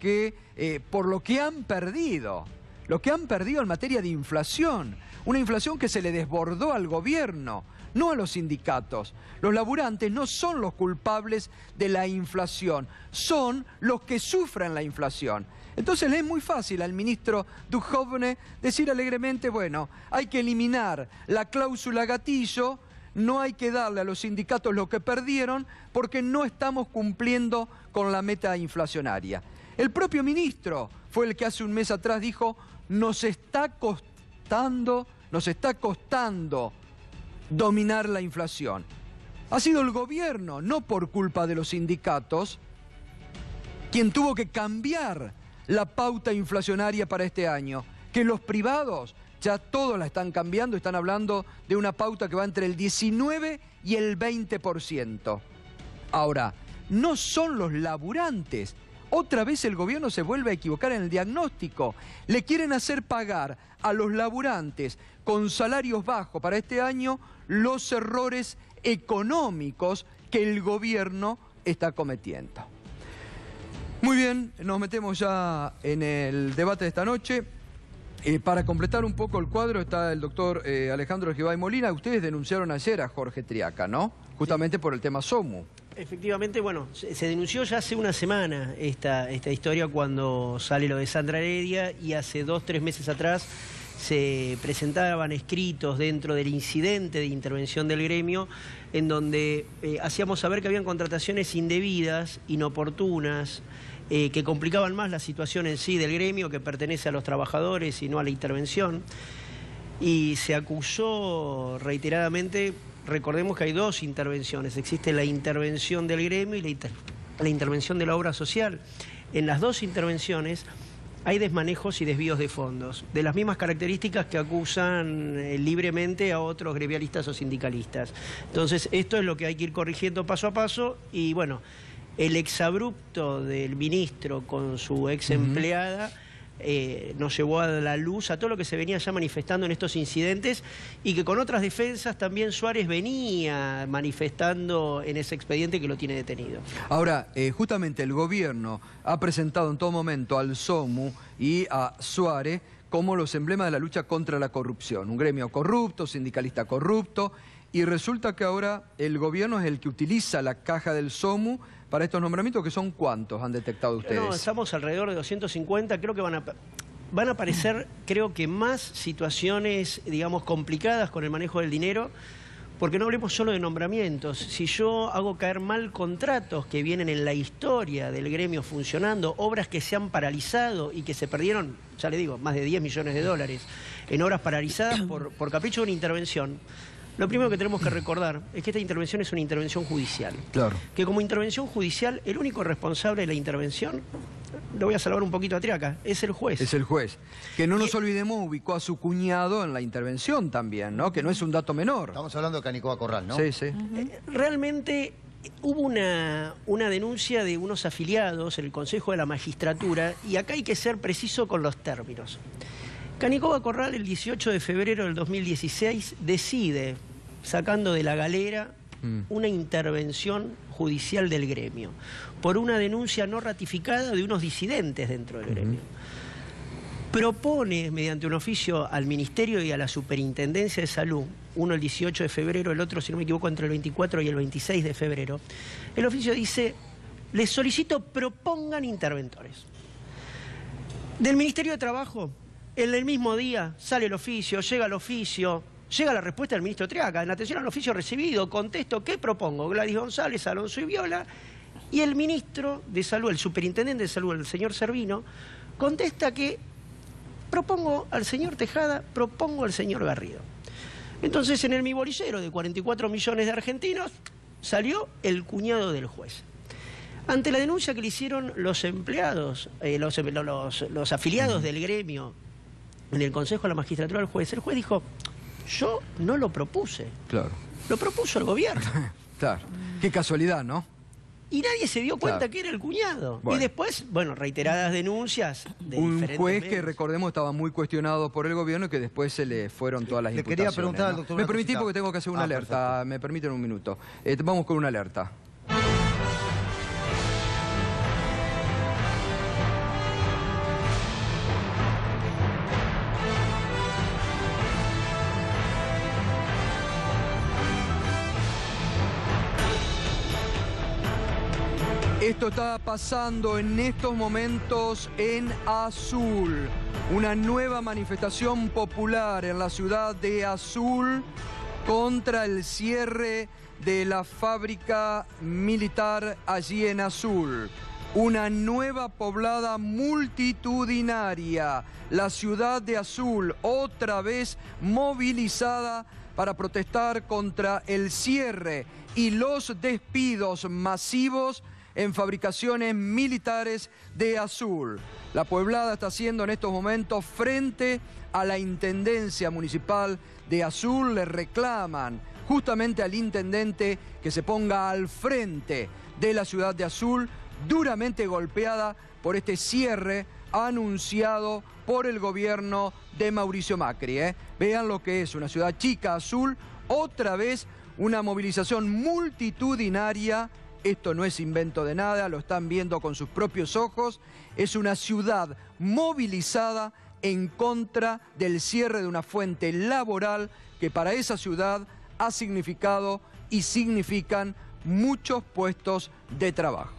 S1: lo que han perdido. Lo que han perdido en materia de inflación. Una inflación que se le desbordó al gobierno, no a los sindicatos. Los laburantes no son los culpables de la inflación, son los que sufren la inflación. Entonces le es muy fácil al ministro Duchovne decir alegremente, bueno, hay que eliminar la cláusula gatillo, no hay que darle a los sindicatos lo que perdieron porque no estamos cumpliendo con la meta inflacionaria. El propio ministro fue el que hace un mes atrás dijo, nos está costando dominar la inflación. Ha sido el gobierno, no por culpa de los sindicatos, quien tuvo que cambiar la pauta inflacionaria para este año, que los privados ya todos la están cambiando, están hablando de una pauta que va entre el 19 y el 20%. Ahora, no son los laburantes. Otra vez el gobierno se vuelve a equivocar en el diagnóstico. Le quieren hacer pagar a los laburantes con salarios bajos para este año los errores económicos que el gobierno está cometiendo. Muy bien, nos metemos ya en el debate de esta noche. Para completar un poco el cuadro está el doctor Alejandro Gibay Molina. Ustedes denunciaron ayer a Jorge Triaca, ¿no? Justamente por el tema SOMU.
S9: Efectivamente, bueno, se denunció ya hace una semana esta historia cuando sale lo de Sandra Heredia y hace 2 o 3 meses atrás se presentaban escritos dentro del incidente de intervención del gremio en donde hacíamos saber que habían contrataciones indebidas, inoportunas, que complicaban más la situación en sí del gremio que pertenece a los trabajadores y no a la intervención. Y se acusó reiteradamente, recordemos que hay 2 intervenciones, existe la intervención del gremio y la intervención de la obra social. En las 2 intervenciones hay desmanejos y desvíos de fondos, de las mismas características que acusan libremente a otros gremialistas o sindicalistas. Entonces, esto es lo que hay que ir corrigiendo paso a paso y bueno, el exabrupto del ministro con su ex empleada nos llevó a la luz a todo lo que se venía ya manifestando en estos incidentes y que con otras defensas también Suárez venía manifestando en ese expediente que lo tiene detenido.
S1: Ahora, justamente el gobierno ha presentado en todo momento al SOMU y a Suárez como los emblemas de la lucha contra la corrupción. Un gremio corrupto, sindicalista corrupto, y resulta que ahora el gobierno es el que utiliza la caja del SOMU para estos nombramientos, que son ¿cuántos han detectado ustedes?
S9: No, estamos alrededor de 250, creo que van a aparecer, creo que más situaciones, digamos, complicadas con el manejo del dinero, porque no hablemos solo de nombramientos. Si yo hago caer mal contratos que vienen en la historia del gremio funcionando, obras que se han paralizado y que se perdieron, ya le digo, más de 10 millones de dólares en obras paralizadas por capricho de una intervención. Lo primero que tenemos que recordar es que esta intervención es una intervención judicial.
S1: Claro.
S9: Que como intervención judicial, el único responsable de la intervención, lo voy a salvar un poquito a Triaca, es el juez.
S1: Es el juez. Que no nos olvidemos, ubicó a su cuñado en la intervención también, ¿no? Que no es un dato menor.
S10: Estamos hablando de Canicoa Corral, ¿no?
S1: Sí, sí.
S9: Realmente hubo una denuncia de unos afiliados en el Consejo de la Magistratura y acá hay que ser preciso con los términos. Canicoa Corral el 18 de febrero del 2016 decide, sacando de la galera, una intervención judicial del gremio por una denuncia no ratificada de unos disidentes dentro del gremio. Propone, mediante un oficio al Ministerio y a la Superintendencia de Salud, uno el 18 de febrero, el otro, si no me equivoco, entre el 24 y el 26 de febrero, el oficio dice, les solicito propongan interventores. Del Ministerio de Trabajo, en el mismo día sale el oficio, llega la respuesta del ministro Triaca, en atención al oficio recibido, contesto, ¿qué propongo? Gladys González, Alonso y Viola, y el ministro de Salud, el superintendente de Salud, el señor Servino, contesta que propongo al señor Tejada, propongo al señor Garrido. Entonces, en el mi bolillero de 44 millones de argentinos, salió el cuñado del juez. Ante la denuncia que le hicieron los empleados, los afiliados del gremio, en el Consejo de la Magistratura del juez, el juez dijo, yo no lo propuse.
S1: Claro.
S9: Lo propuso el gobierno.
S1: Claro. Qué casualidad, ¿no?
S9: Y nadie se dio cuenta que era el cuñado.
S1: Bueno.
S9: Y después, bueno, reiteradas denuncias de
S1: Un
S9: diferentes
S1: juez que,
S9: medios.
S1: recordemos, estaba muy cuestionado por el gobierno y que después se le fueron todas las
S10: Le
S1: imputaciones.
S10: quería preguntar al
S1: ¿no?
S10: doctor
S1: Me
S10: una
S1: permití
S10: cosita.
S1: porque tengo que hacer una alerta.
S10: Perfecto.
S1: Me permiten un minuto. Vamos con una alerta. Esto está pasando en estos momentos en Azul. Una nueva manifestación popular en la ciudad de Azul contra el cierre de la fábrica militar allí en Azul. Una nueva poblada multitudinaria. La ciudad de Azul otra vez movilizada para protestar contra el cierre y los despidos masivos en fabricaciones militares de Azul. La poblada está haciendo en estos momentos frente a la Intendencia Municipal de Azul. Le reclaman justamente al intendente que se ponga al frente de la ciudad de Azul, duramente golpeada por este cierre anunciado por el gobierno de Mauricio Macri. Vean lo que es una ciudad chica, Azul, otra vez una movilización multitudinaria. Esto no es invento de nada, lo están viendo con sus propios ojos. Es una ciudad movilizada en contra del cierre de una fuente laboral que para esa ciudad ha significado y significan muchos puestos de trabajo.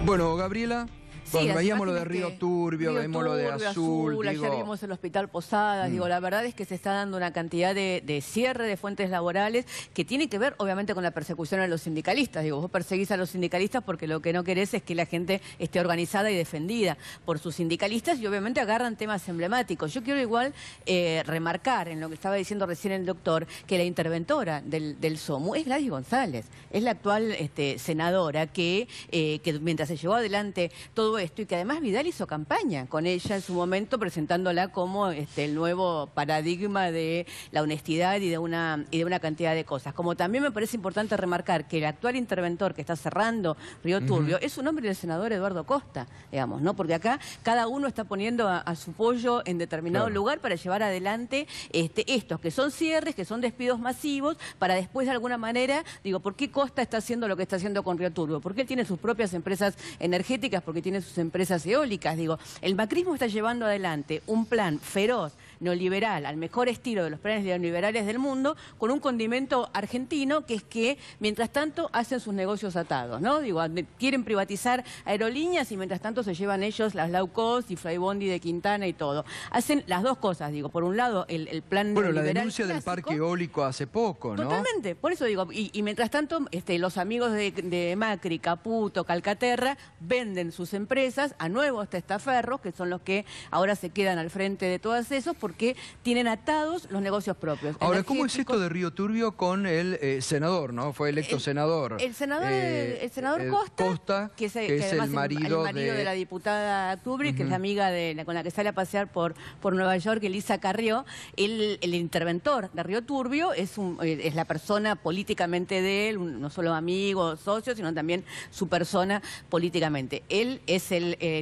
S1: Bueno, Gabriela,
S7: Sí,
S1: veíamos lo de
S7: imágenes
S1: Río
S7: que-
S1: Turbio,
S7: Río
S1: vemos lo de
S7: Turbio,
S1: Azul.
S7: ayer
S1: digo,
S7: vimos el Hospital Posadas. Digo, la verdad es que se está dando una cantidad de cierre de fuentes laborales que tiene que ver, obviamente, con la persecución a los sindicalistas. Digo, vos perseguís a los sindicalistas porque lo que no querés es que la gente esté organizada y defendida por sus sindicalistas y, obviamente, agarran temas emblemáticos. Yo quiero igual remarcar en lo que estaba diciendo recién el doctor, que la interventora del SOMU es Gladys González. Es la actual senadora que mientras se llevó adelante todo esto y que además Vidal hizo campaña con ella en su momento presentándola como el nuevo paradigma de la honestidad y de una cantidad de cosas. Como también me parece importante remarcar que el actual interventor que está cerrando Río Turbio es un hombre del senador Eduardo Costa, digamos, ¿no? Porque acá cada uno está poniendo a su pollo en determinado lugar para llevar adelante estos que son cierres, que son despidos masivos, para después de alguna manera, digo, ¿por qué Costa está haciendo lo que está haciendo con Río Turbio? Porque él tiene sus propias empresas energéticas, porque tiene sus empresas eólicas, digo. El macrismo está llevando adelante un plan feroz, neoliberal, al mejor estilo de los planes neoliberales del mundo, con un condimento argentino, que es que, mientras tanto, hacen sus negocios atados, ¿no? Digo, quieren privatizar aerolíneas y mientras tanto se llevan ellos las low cost y Flybondi de Quintana y todo. Hacen las dos cosas, digo. Por un lado, el plan neoliberal
S1: la denuncia
S7: clásico,
S1: del parque eólico hace poco, ¿no?
S7: Totalmente, por eso digo, y mientras tanto, los amigos de Macri, Caputo, Calcaterra, venden sus empresas a nuevos testaferros, que son los que ahora se quedan al frente de todos esos, porque tienen atados los negocios propios.
S1: Ahora, ¿cómo es esto de Río Turbio con el senador, ¿no? Fue electo senador.
S7: El senador Costa, que es el marido de la diputada Tubri, que es la amiga con la que sale a pasear por Nueva York, Elisa Carrió. El interventor de Río Turbio es la persona políticamente de él, no solo amigo, socio, sino también su persona políticamente. Él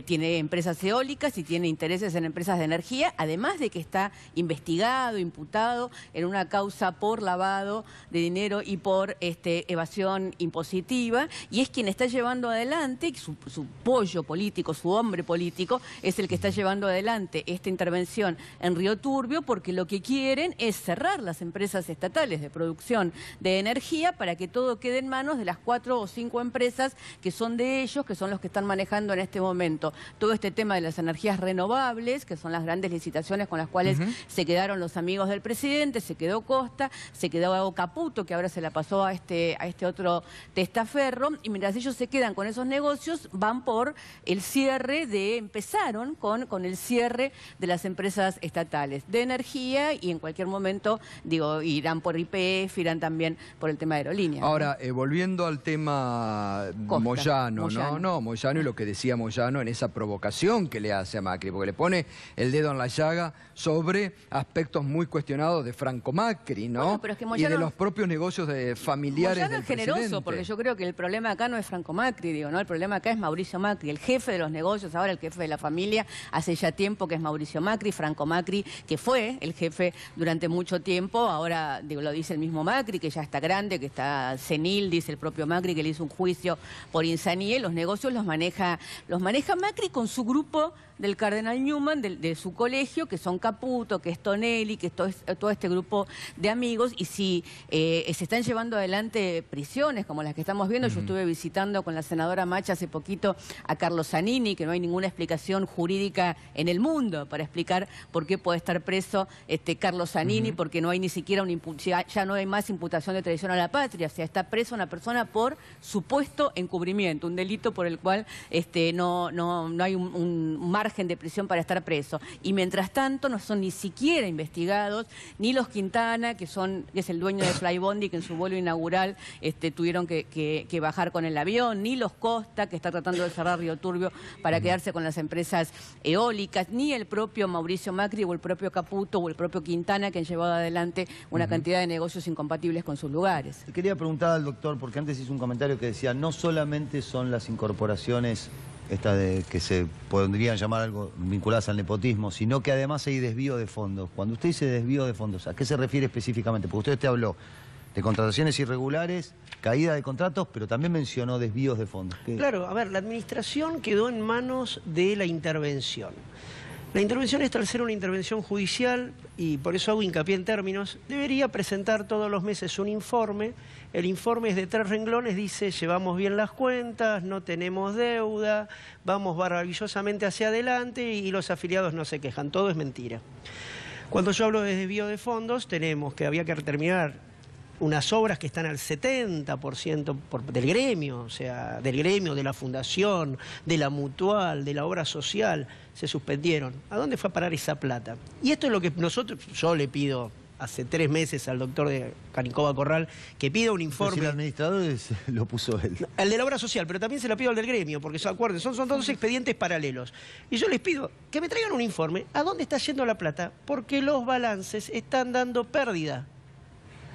S7: tiene empresas eólicas y tiene intereses en empresas de energía, además de que está investigado, imputado en una causa por lavado de dinero y por evasión impositiva, y es quien está llevando adelante, su pollo político, su hombre político, es el que está llevando adelante esta intervención en Río Turbio, porque lo que quieren es cerrar las empresas estatales de producción de energía para que todo quede en manos de las 4 o 5 empresas que son de ellos, que son los que están manejando en este momento todo este tema de las energías renovables, que son las grandes licitaciones con las cuales se quedaron los amigos del presidente, se quedó Costa, se quedó Caputo, que ahora se la pasó a este otro testaferro, y mientras ellos se quedan con esos negocios, van por el cierre empezaron con el cierre de las empresas estatales de energía, y en cualquier momento, digo, irán por YPF, irán también por el tema de aerolíneas.
S1: Ahora, volviendo al tema Moyano, ¿no? No, Moyano y lo que decía Moyano en esa provocación que le hace a Macri, porque le pone el dedo en la llaga sobre aspectos muy cuestionados de Franco Macri, ¿no?
S7: Bueno, pero es que Moyano,
S1: y de los propios negocios familiares
S7: Moyano
S1: del
S7: es generoso,
S1: presidente.
S7: porque yo creo que el problema acá no es Franco Macri, digo, ¿no? El problema acá es Mauricio Macri, el jefe de los negocios, ahora el jefe de la familia, hace ya tiempo que es Mauricio Macri, Franco Macri, que fue el jefe durante mucho tiempo, ahora, digo, lo dice el mismo Macri, que ya está grande, que está senil, dice el propio Macri, que le hizo un juicio por insanía, y los negocios los maneja Macri con su grupo del Cardenal Newman, de su colegio, que son Caputo, que es Tonelli, que es todo este grupo de amigos, y si se están llevando adelante prisiones como las que estamos viendo, yo estuve visitando con la senadora Macha hace poquito a Carlos Zanini, que no hay ninguna explicación jurídica en el mundo para explicar por qué puede estar preso Carlos Zanini, porque no hay ni siquiera ya no hay más imputación de traición a la patria, o sea, está preso una persona por supuesto encubrimiento, un delito por el cual no hay un margen de prisión para estar preso. Y mientras tanto no son ni siquiera investigados ni los Quintana, que es el dueño de Flybondi, que en su vuelo inaugural tuvieron que bajar con el avión, ni los Costa, que está tratando de cerrar Río Turbio para quedarse con las empresas eólicas, ni el propio Mauricio Macri o el propio Caputo o el propio Quintana, que han llevado adelante una cantidad de negocios incompatibles con sus lugares.
S10: Quería preguntar al doctor, porque antes hizo un comentario que decía, no solamente son las incorporaciones que se podrían llamar algo vinculadas al nepotismo, sino que además hay desvío de fondos. Cuando usted dice desvío de fondos, ¿a qué se refiere específicamente? Porque usted habló de contrataciones irregulares, caída de contratos, pero también mencionó desvíos de fondos.
S9: Claro, a ver, la administración quedó en manos de la intervención. La intervención esta, al ser una intervención judicial, y por eso hago hincapié en términos, debería presentar todos los meses un informe. El informe es de 3 renglones, dice, llevamos bien las cuentas, no tenemos deuda, vamos maravillosamente hacia adelante y los afiliados no se quejan, todo es mentira. Cuando yo hablo de desvío de fondos, tenemos que había que terminar unas obras que están al 70% del gremio, o sea, del gremio, de la fundación, de la mutual, de la obra social, se suspendieron. ¿A dónde fue a parar esa plata? Y esto es lo que yo le pido hace 3 meses al doctor de Canicova Corral que pida un informe.
S10: Si el administrador lo puso él.
S9: El de la obra social, pero también se lo pido al del gremio, porque se acuerden, son dos expedientes paralelos. Y yo les pido que me traigan un informe a dónde está yendo la plata, porque los balances están dando pérdida.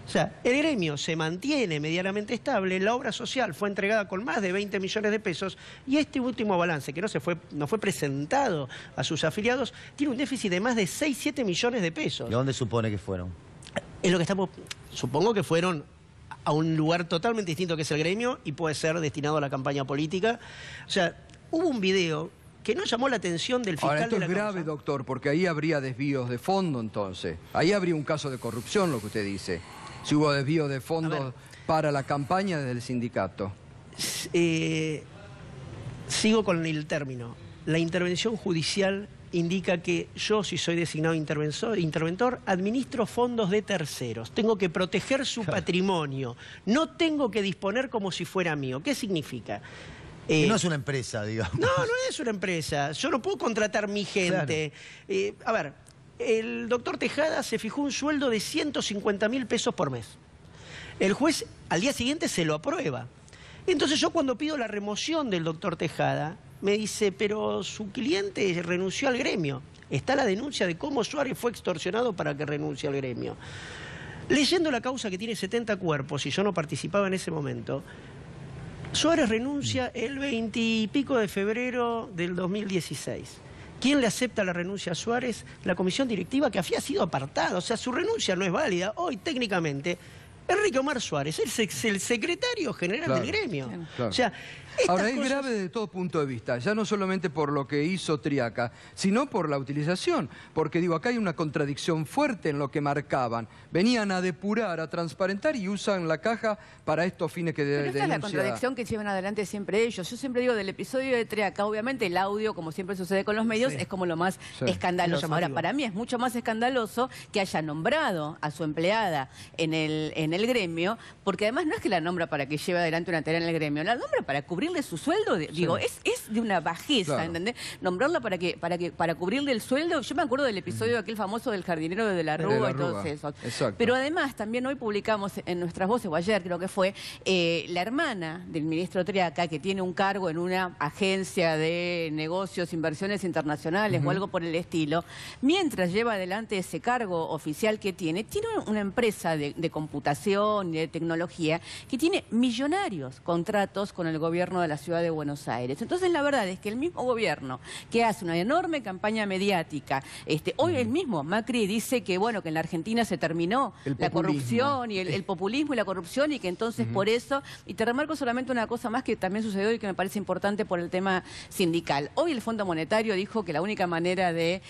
S9: O sea, el gremio se mantiene medianamente estable, la obra social fue entregada con más de 20 millones de pesos y este último balance, que no fue presentado a sus afiliados, tiene un déficit de más de 6-7 millones de pesos.
S10: ¿Y a dónde supone que fueron?
S9: Es lo que supongo que fueron a un lugar totalmente distinto que es el gremio y puede ser destinado a la campaña política. O sea, hubo un video que no llamó la atención del fiscal.
S1: Ahora, esto
S9: de la
S1: es grave,
S9: causa.
S1: doctor, porque ahí habría desvíos de fondo, entonces. Ahí habría un caso de corrupción, lo que usted dice. Si hubo desvío de fondos para la campaña del sindicato.
S9: Sigo con el término. La intervención judicial indica que yo, si soy designado interventor, administro fondos de terceros. Tengo que proteger su patrimonio. No tengo que disponer como si fuera mío. ¿Qué significa?
S10: No es una empresa, digamos.
S9: No es una empresa. Yo no puedo contratar mi gente. Claro. A ver, el doctor Tejada se fijó un sueldo de 150.000 pesos por mes. El juez al día siguiente se lo aprueba. Entonces yo cuando pido la remoción del doctor Tejada, me dice, pero su cliente renunció al gremio. Está la denuncia de cómo Suárez fue extorsionado para que renuncie al gremio. Leyendo la causa que tiene 70 cuerpos, y yo no participaba en ese momento, Suárez renuncia el 20 y pico de febrero del 2016. ¿Quién le acepta la renuncia a Suárez? La comisión directiva que había sido apartada. O sea, su renuncia no es válida. Hoy, técnicamente, Enrique Omar Suárez es el secretario general del gremio.
S1: Claro.
S9: O sea,
S1: ahora, es grave desde todo punto de vista, ya no solamente por lo que hizo Triaca, sino por la utilización. Porque digo, acá hay una contradicción fuerte en lo que marcaban. Venían a depurar, a transparentar y usan la caja para estos fines que
S7: Pero esta es la contradicción que llevan adelante siempre ellos. Yo siempre digo, del episodio de Triaca, obviamente el audio, como siempre sucede con los medios, es como lo más escandaloso. Ahora, para mí es mucho más escandaloso que haya nombrado a su empleada en el gremio, porque además no es que la nombra para que lleve adelante una tarea en el gremio, la nombra para cubrirle su sueldo. Digo, es de una bajeza, ¿entendés? Nombrarla para cubrirle el sueldo. Yo me acuerdo del episodio aquel famoso del jardinero de la Rúa y todo eso.
S1: Exacto.
S7: Pero además también hoy publicamos en Nuestras Voces, o ayer creo que fue, la hermana del ministro Triaca, que tiene un cargo en una agencia de negocios, inversiones internacionales o algo por el estilo, mientras lleva adelante ese cargo oficial que tiene una empresa de computación y de tecnología que tiene millonarios contratos con el gobierno de la ciudad de Buenos Aires. Entonces la verdad es que el mismo gobierno que hace una enorme campaña mediática, hoy el mismo Macri dice que bueno, que en la Argentina se terminó la corrupción y el populismo y la corrupción y que entonces por eso, y te remarco solamente una cosa más que también sucedió y que me parece importante por el tema sindical. Hoy el Fondo Monetario dijo que la única manera de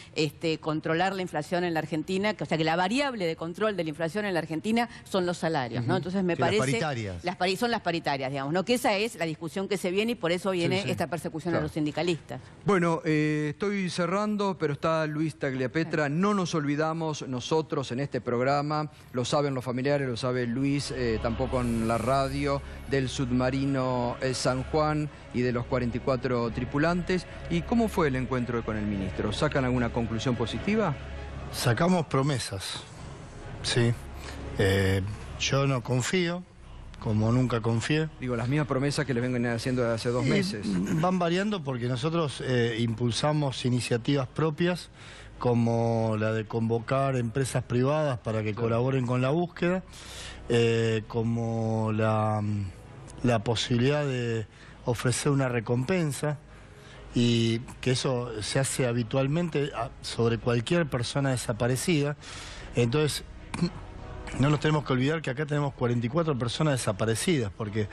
S7: controlar la inflación en la Argentina, o sea que la variable de control de la inflación en la Argentina son los salarios, ¿no? Entonces me parece...
S10: Las paritarias.
S7: Son las paritarias, digamos, ¿no? Que esa es la discusión que se viene y por eso viene esta persecución a los sindicalistas.
S1: Bueno, estoy cerrando, pero está Luis Tagliapietra. No nos olvidamos nosotros en este programa, lo saben los familiares, lo sabe Luis, tampoco en la radio, del submarino San Juan y de los 44 tripulantes. ¿Y cómo fue el encuentro con el ministro? ¿Sacan alguna conclusión positiva?
S11: Sacamos promesas, sí. Yo no confío, como nunca confié.
S1: Digo, las mismas promesas que les vengan haciendo desde hace 2 meses.
S11: Van variando porque nosotros impulsamos iniciativas propias, como la de convocar empresas privadas para que colaboren con la búsqueda, como la posibilidad de ofrecer una recompensa, y que eso se hace habitualmente sobre cualquier persona desaparecida. Entonces, no nos tenemos que olvidar que acá tenemos 44 personas desaparecidas, porque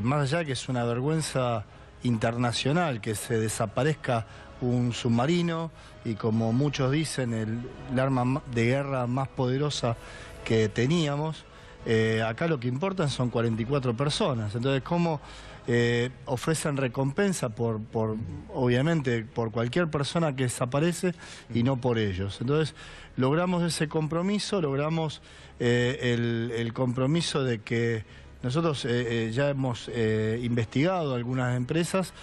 S11: más allá que es una vergüenza internacional que se desaparezca un submarino y, como muchos dicen, el arma de guerra más poderosa que teníamos, acá lo que importan son 44 personas. Entonces, ¿cómo ofrecen recompensa obviamente por cualquier persona que desaparece y no por ellos? Entonces logramos ese compromiso, logramos el compromiso de que nosotros ya hemos investigado algunas empresas,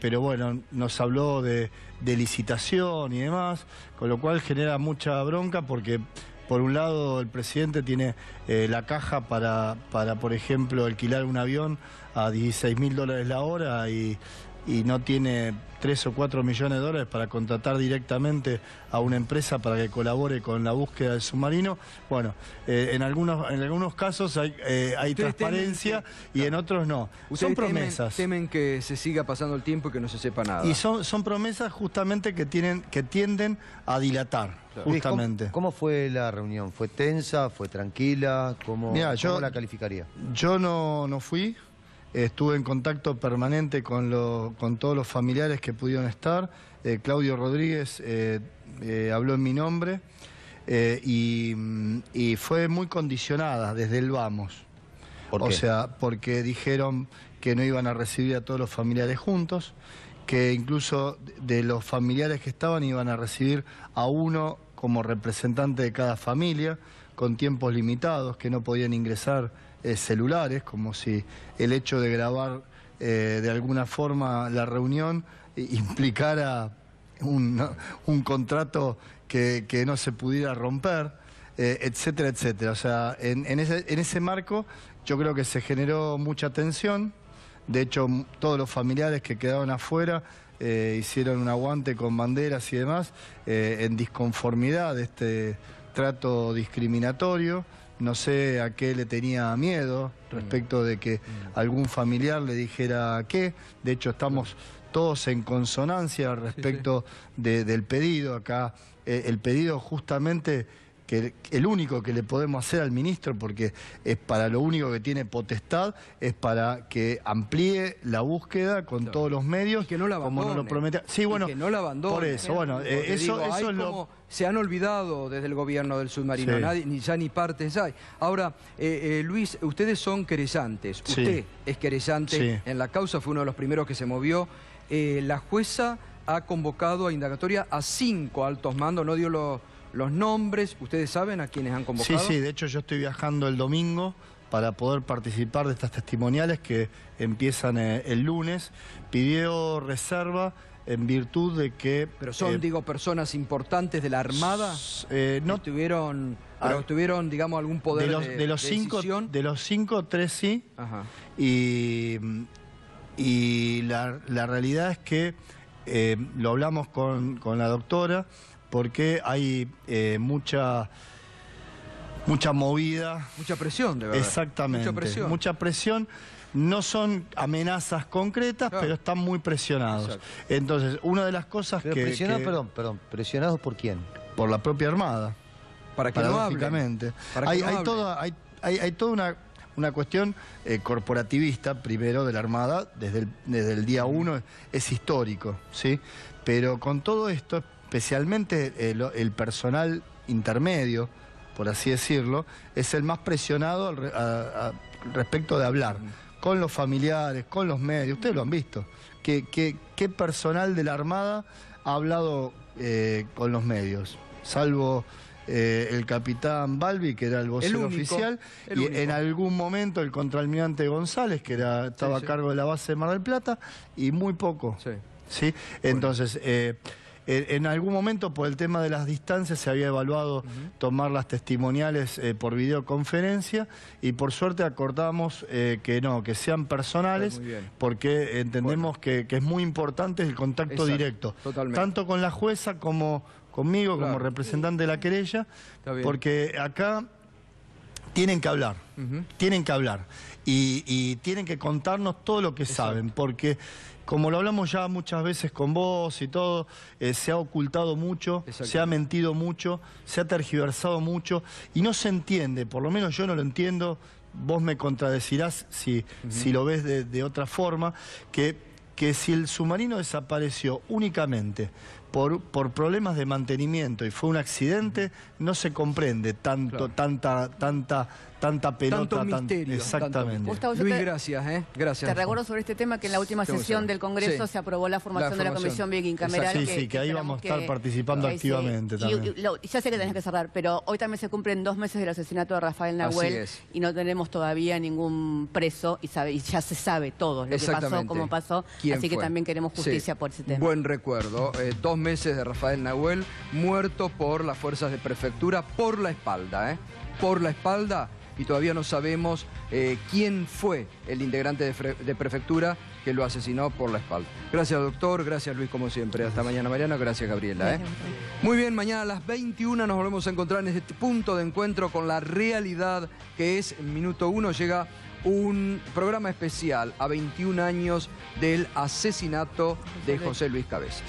S11: pero bueno, nos habló de licitación y demás, con lo cual genera mucha bronca porque por un lado, el presidente tiene la caja para, por ejemplo, alquilar un avión a $16.000 la hora y no tiene 3 o 4 millones de dólares para contratar directamente a una empresa para que colabore con la búsqueda del submarino. Bueno, en algunos casos hay transparencia y en otros no. Son promesas.
S1: Temen que se siga pasando el tiempo y que no se sepa nada.
S11: Y son promesas justamente que tienden a dilatar,
S10: claro.
S11: Justamente.
S10: ¿Cómo fue la reunión? ¿Fue tensa? ¿Fue tranquila? ¿Cómo la calificaría?
S11: Yo no fui. Estuve en contacto permanente con todos los familiares que pudieron estar. Claudio Rodríguez habló en mi nombre y fue muy condicionada desde el vamos.
S10: ¿Por qué?
S11: O sea, porque dijeron que no iban a recibir a todos los familiares juntos, que incluso de los familiares que estaban iban a recibir a uno como representante de cada familia, con tiempos limitados, que no podían ingresar celulares, como si el hecho de grabar de alguna forma la reunión implicara un contrato que no se pudiera romper, etcétera, etcétera. O sea, en ese marco yo creo que se generó mucha tensión. De hecho, todos los familiares que quedaron afuera hicieron un aguante con banderas y demás en disconformidad de este trato discriminatorio. No sé a qué le tenía miedo respecto de que algún familiar le dijera qué. De hecho, estamos todos en consonancia respecto del pedido. Acá el pedido justamente, que el único que le podemos hacer al ministro, porque es para lo único que tiene potestad, es para que amplíe la búsqueda con todos los medios.
S1: Y que no la abandone.
S11: Como nos lo promete. Sí, bueno,
S1: que no la abandone.
S11: Por eso, bueno, eso es lo...
S1: Se han olvidado desde el gobierno del submarino,
S11: Sí.
S1: nadie, ni partes hay. Ahora, Luis, ustedes son querellantes.
S11: Sí.
S1: Usted es querellante
S11: Sí.
S1: en la causa, fue uno de los primeros que se movió. La jueza ha convocado a indagatoria a 5 altos mandos, no dio los nombres. ¿Ustedes saben a quiénes han convocado?
S11: Sí, de hecho yo estoy viajando el domingo para poder participar de estas testimoniales que empiezan el lunes. Pidió reserva en virtud de que...
S1: Pero son, personas importantes de la Armada,
S11: no
S1: tuvieron, digamos, algún poder
S11: de los
S1: decisión.
S11: De los 5, 3 sí.
S1: Ajá.
S11: Y la realidad es que lo hablamos con la doctora, porque hay mucha movida.
S1: Mucha presión, de verdad.
S11: Exactamente. Mucha presión. No son amenazas concretas, pero están muy presionados.
S1: Exacto.
S11: Entonces, una de las cosas
S10: pero presionados, perdón, ¿presionados por quién?
S11: Por la propia Armada.
S1: Para que no hablen.
S11: Hay toda una cuestión corporativista, primero, de la Armada, desde el día 1, es histórico, ¿sí? Pero con todo esto, especialmente el personal intermedio, por así decirlo, es el más presionado respecto de hablar con los familiares, con los medios. Ustedes lo han visto. ¿Qué personal de la Armada ha hablado con los medios? Salvo el capitán Balbi, que era el vocero oficial, y en algún momento el contraalmirante González, que estaba a cargo de la base de Mar del Plata, y muy poco. ¿Sí? Entonces, en algún momento, por el tema de las distancias, se había evaluado tomar las testimoniales por videoconferencia, y por suerte acordamos que sean personales, porque entendemos que es muy importante el contacto directo, tanto con la jueza como conmigo, como representante de la querella, porque acá tienen que hablar, y tienen que contarnos todo lo que saben, porque como lo hablamos ya muchas veces con vos y todo, se ha ocultado mucho, se ha mentido mucho, se ha tergiversado mucho, y no se entiende, por lo menos yo no lo entiendo, vos me contradecirás si lo ves de otra forma, que si el submarino desapareció únicamente por problemas de mantenimiento y fue un accidente, no se comprende tanta pelota.
S1: Tanto misterio.
S11: Exactamente.
S7: Gustavo,
S1: Luis, gracias. Gracias.
S7: Te recuerdo sobre este tema que en la última sesión del Congreso se aprobó la formación de la Comisión Bicameral.
S11: Que ahí vamos a estar participando activamente también.
S7: Ya sé que tenés que cerrar, pero hoy también se cumplen 2 meses del asesinato de Rafael Nahuel y no tenemos todavía ningún preso y ya se sabe todo lo que pasó, cómo pasó. Así que también queremos justicia por ese tema.
S1: Buen recuerdo. 2 2 meses de Rafael Nahuel, muerto por las fuerzas de prefectura por la espalda, por la espalda, y todavía no sabemos quién fue el integrante de prefectura que lo asesinó por la espalda. Gracias, doctor, gracias, Luis, como siempre. Hasta mañana, Mariano, gracias, Gabriela. Muy bien, mañana a las 21 nos volvemos a encontrar en este punto de encuentro con la realidad que es Minuto 1. Llega un programa especial a 21 años del asesinato de José Luis Cabezas.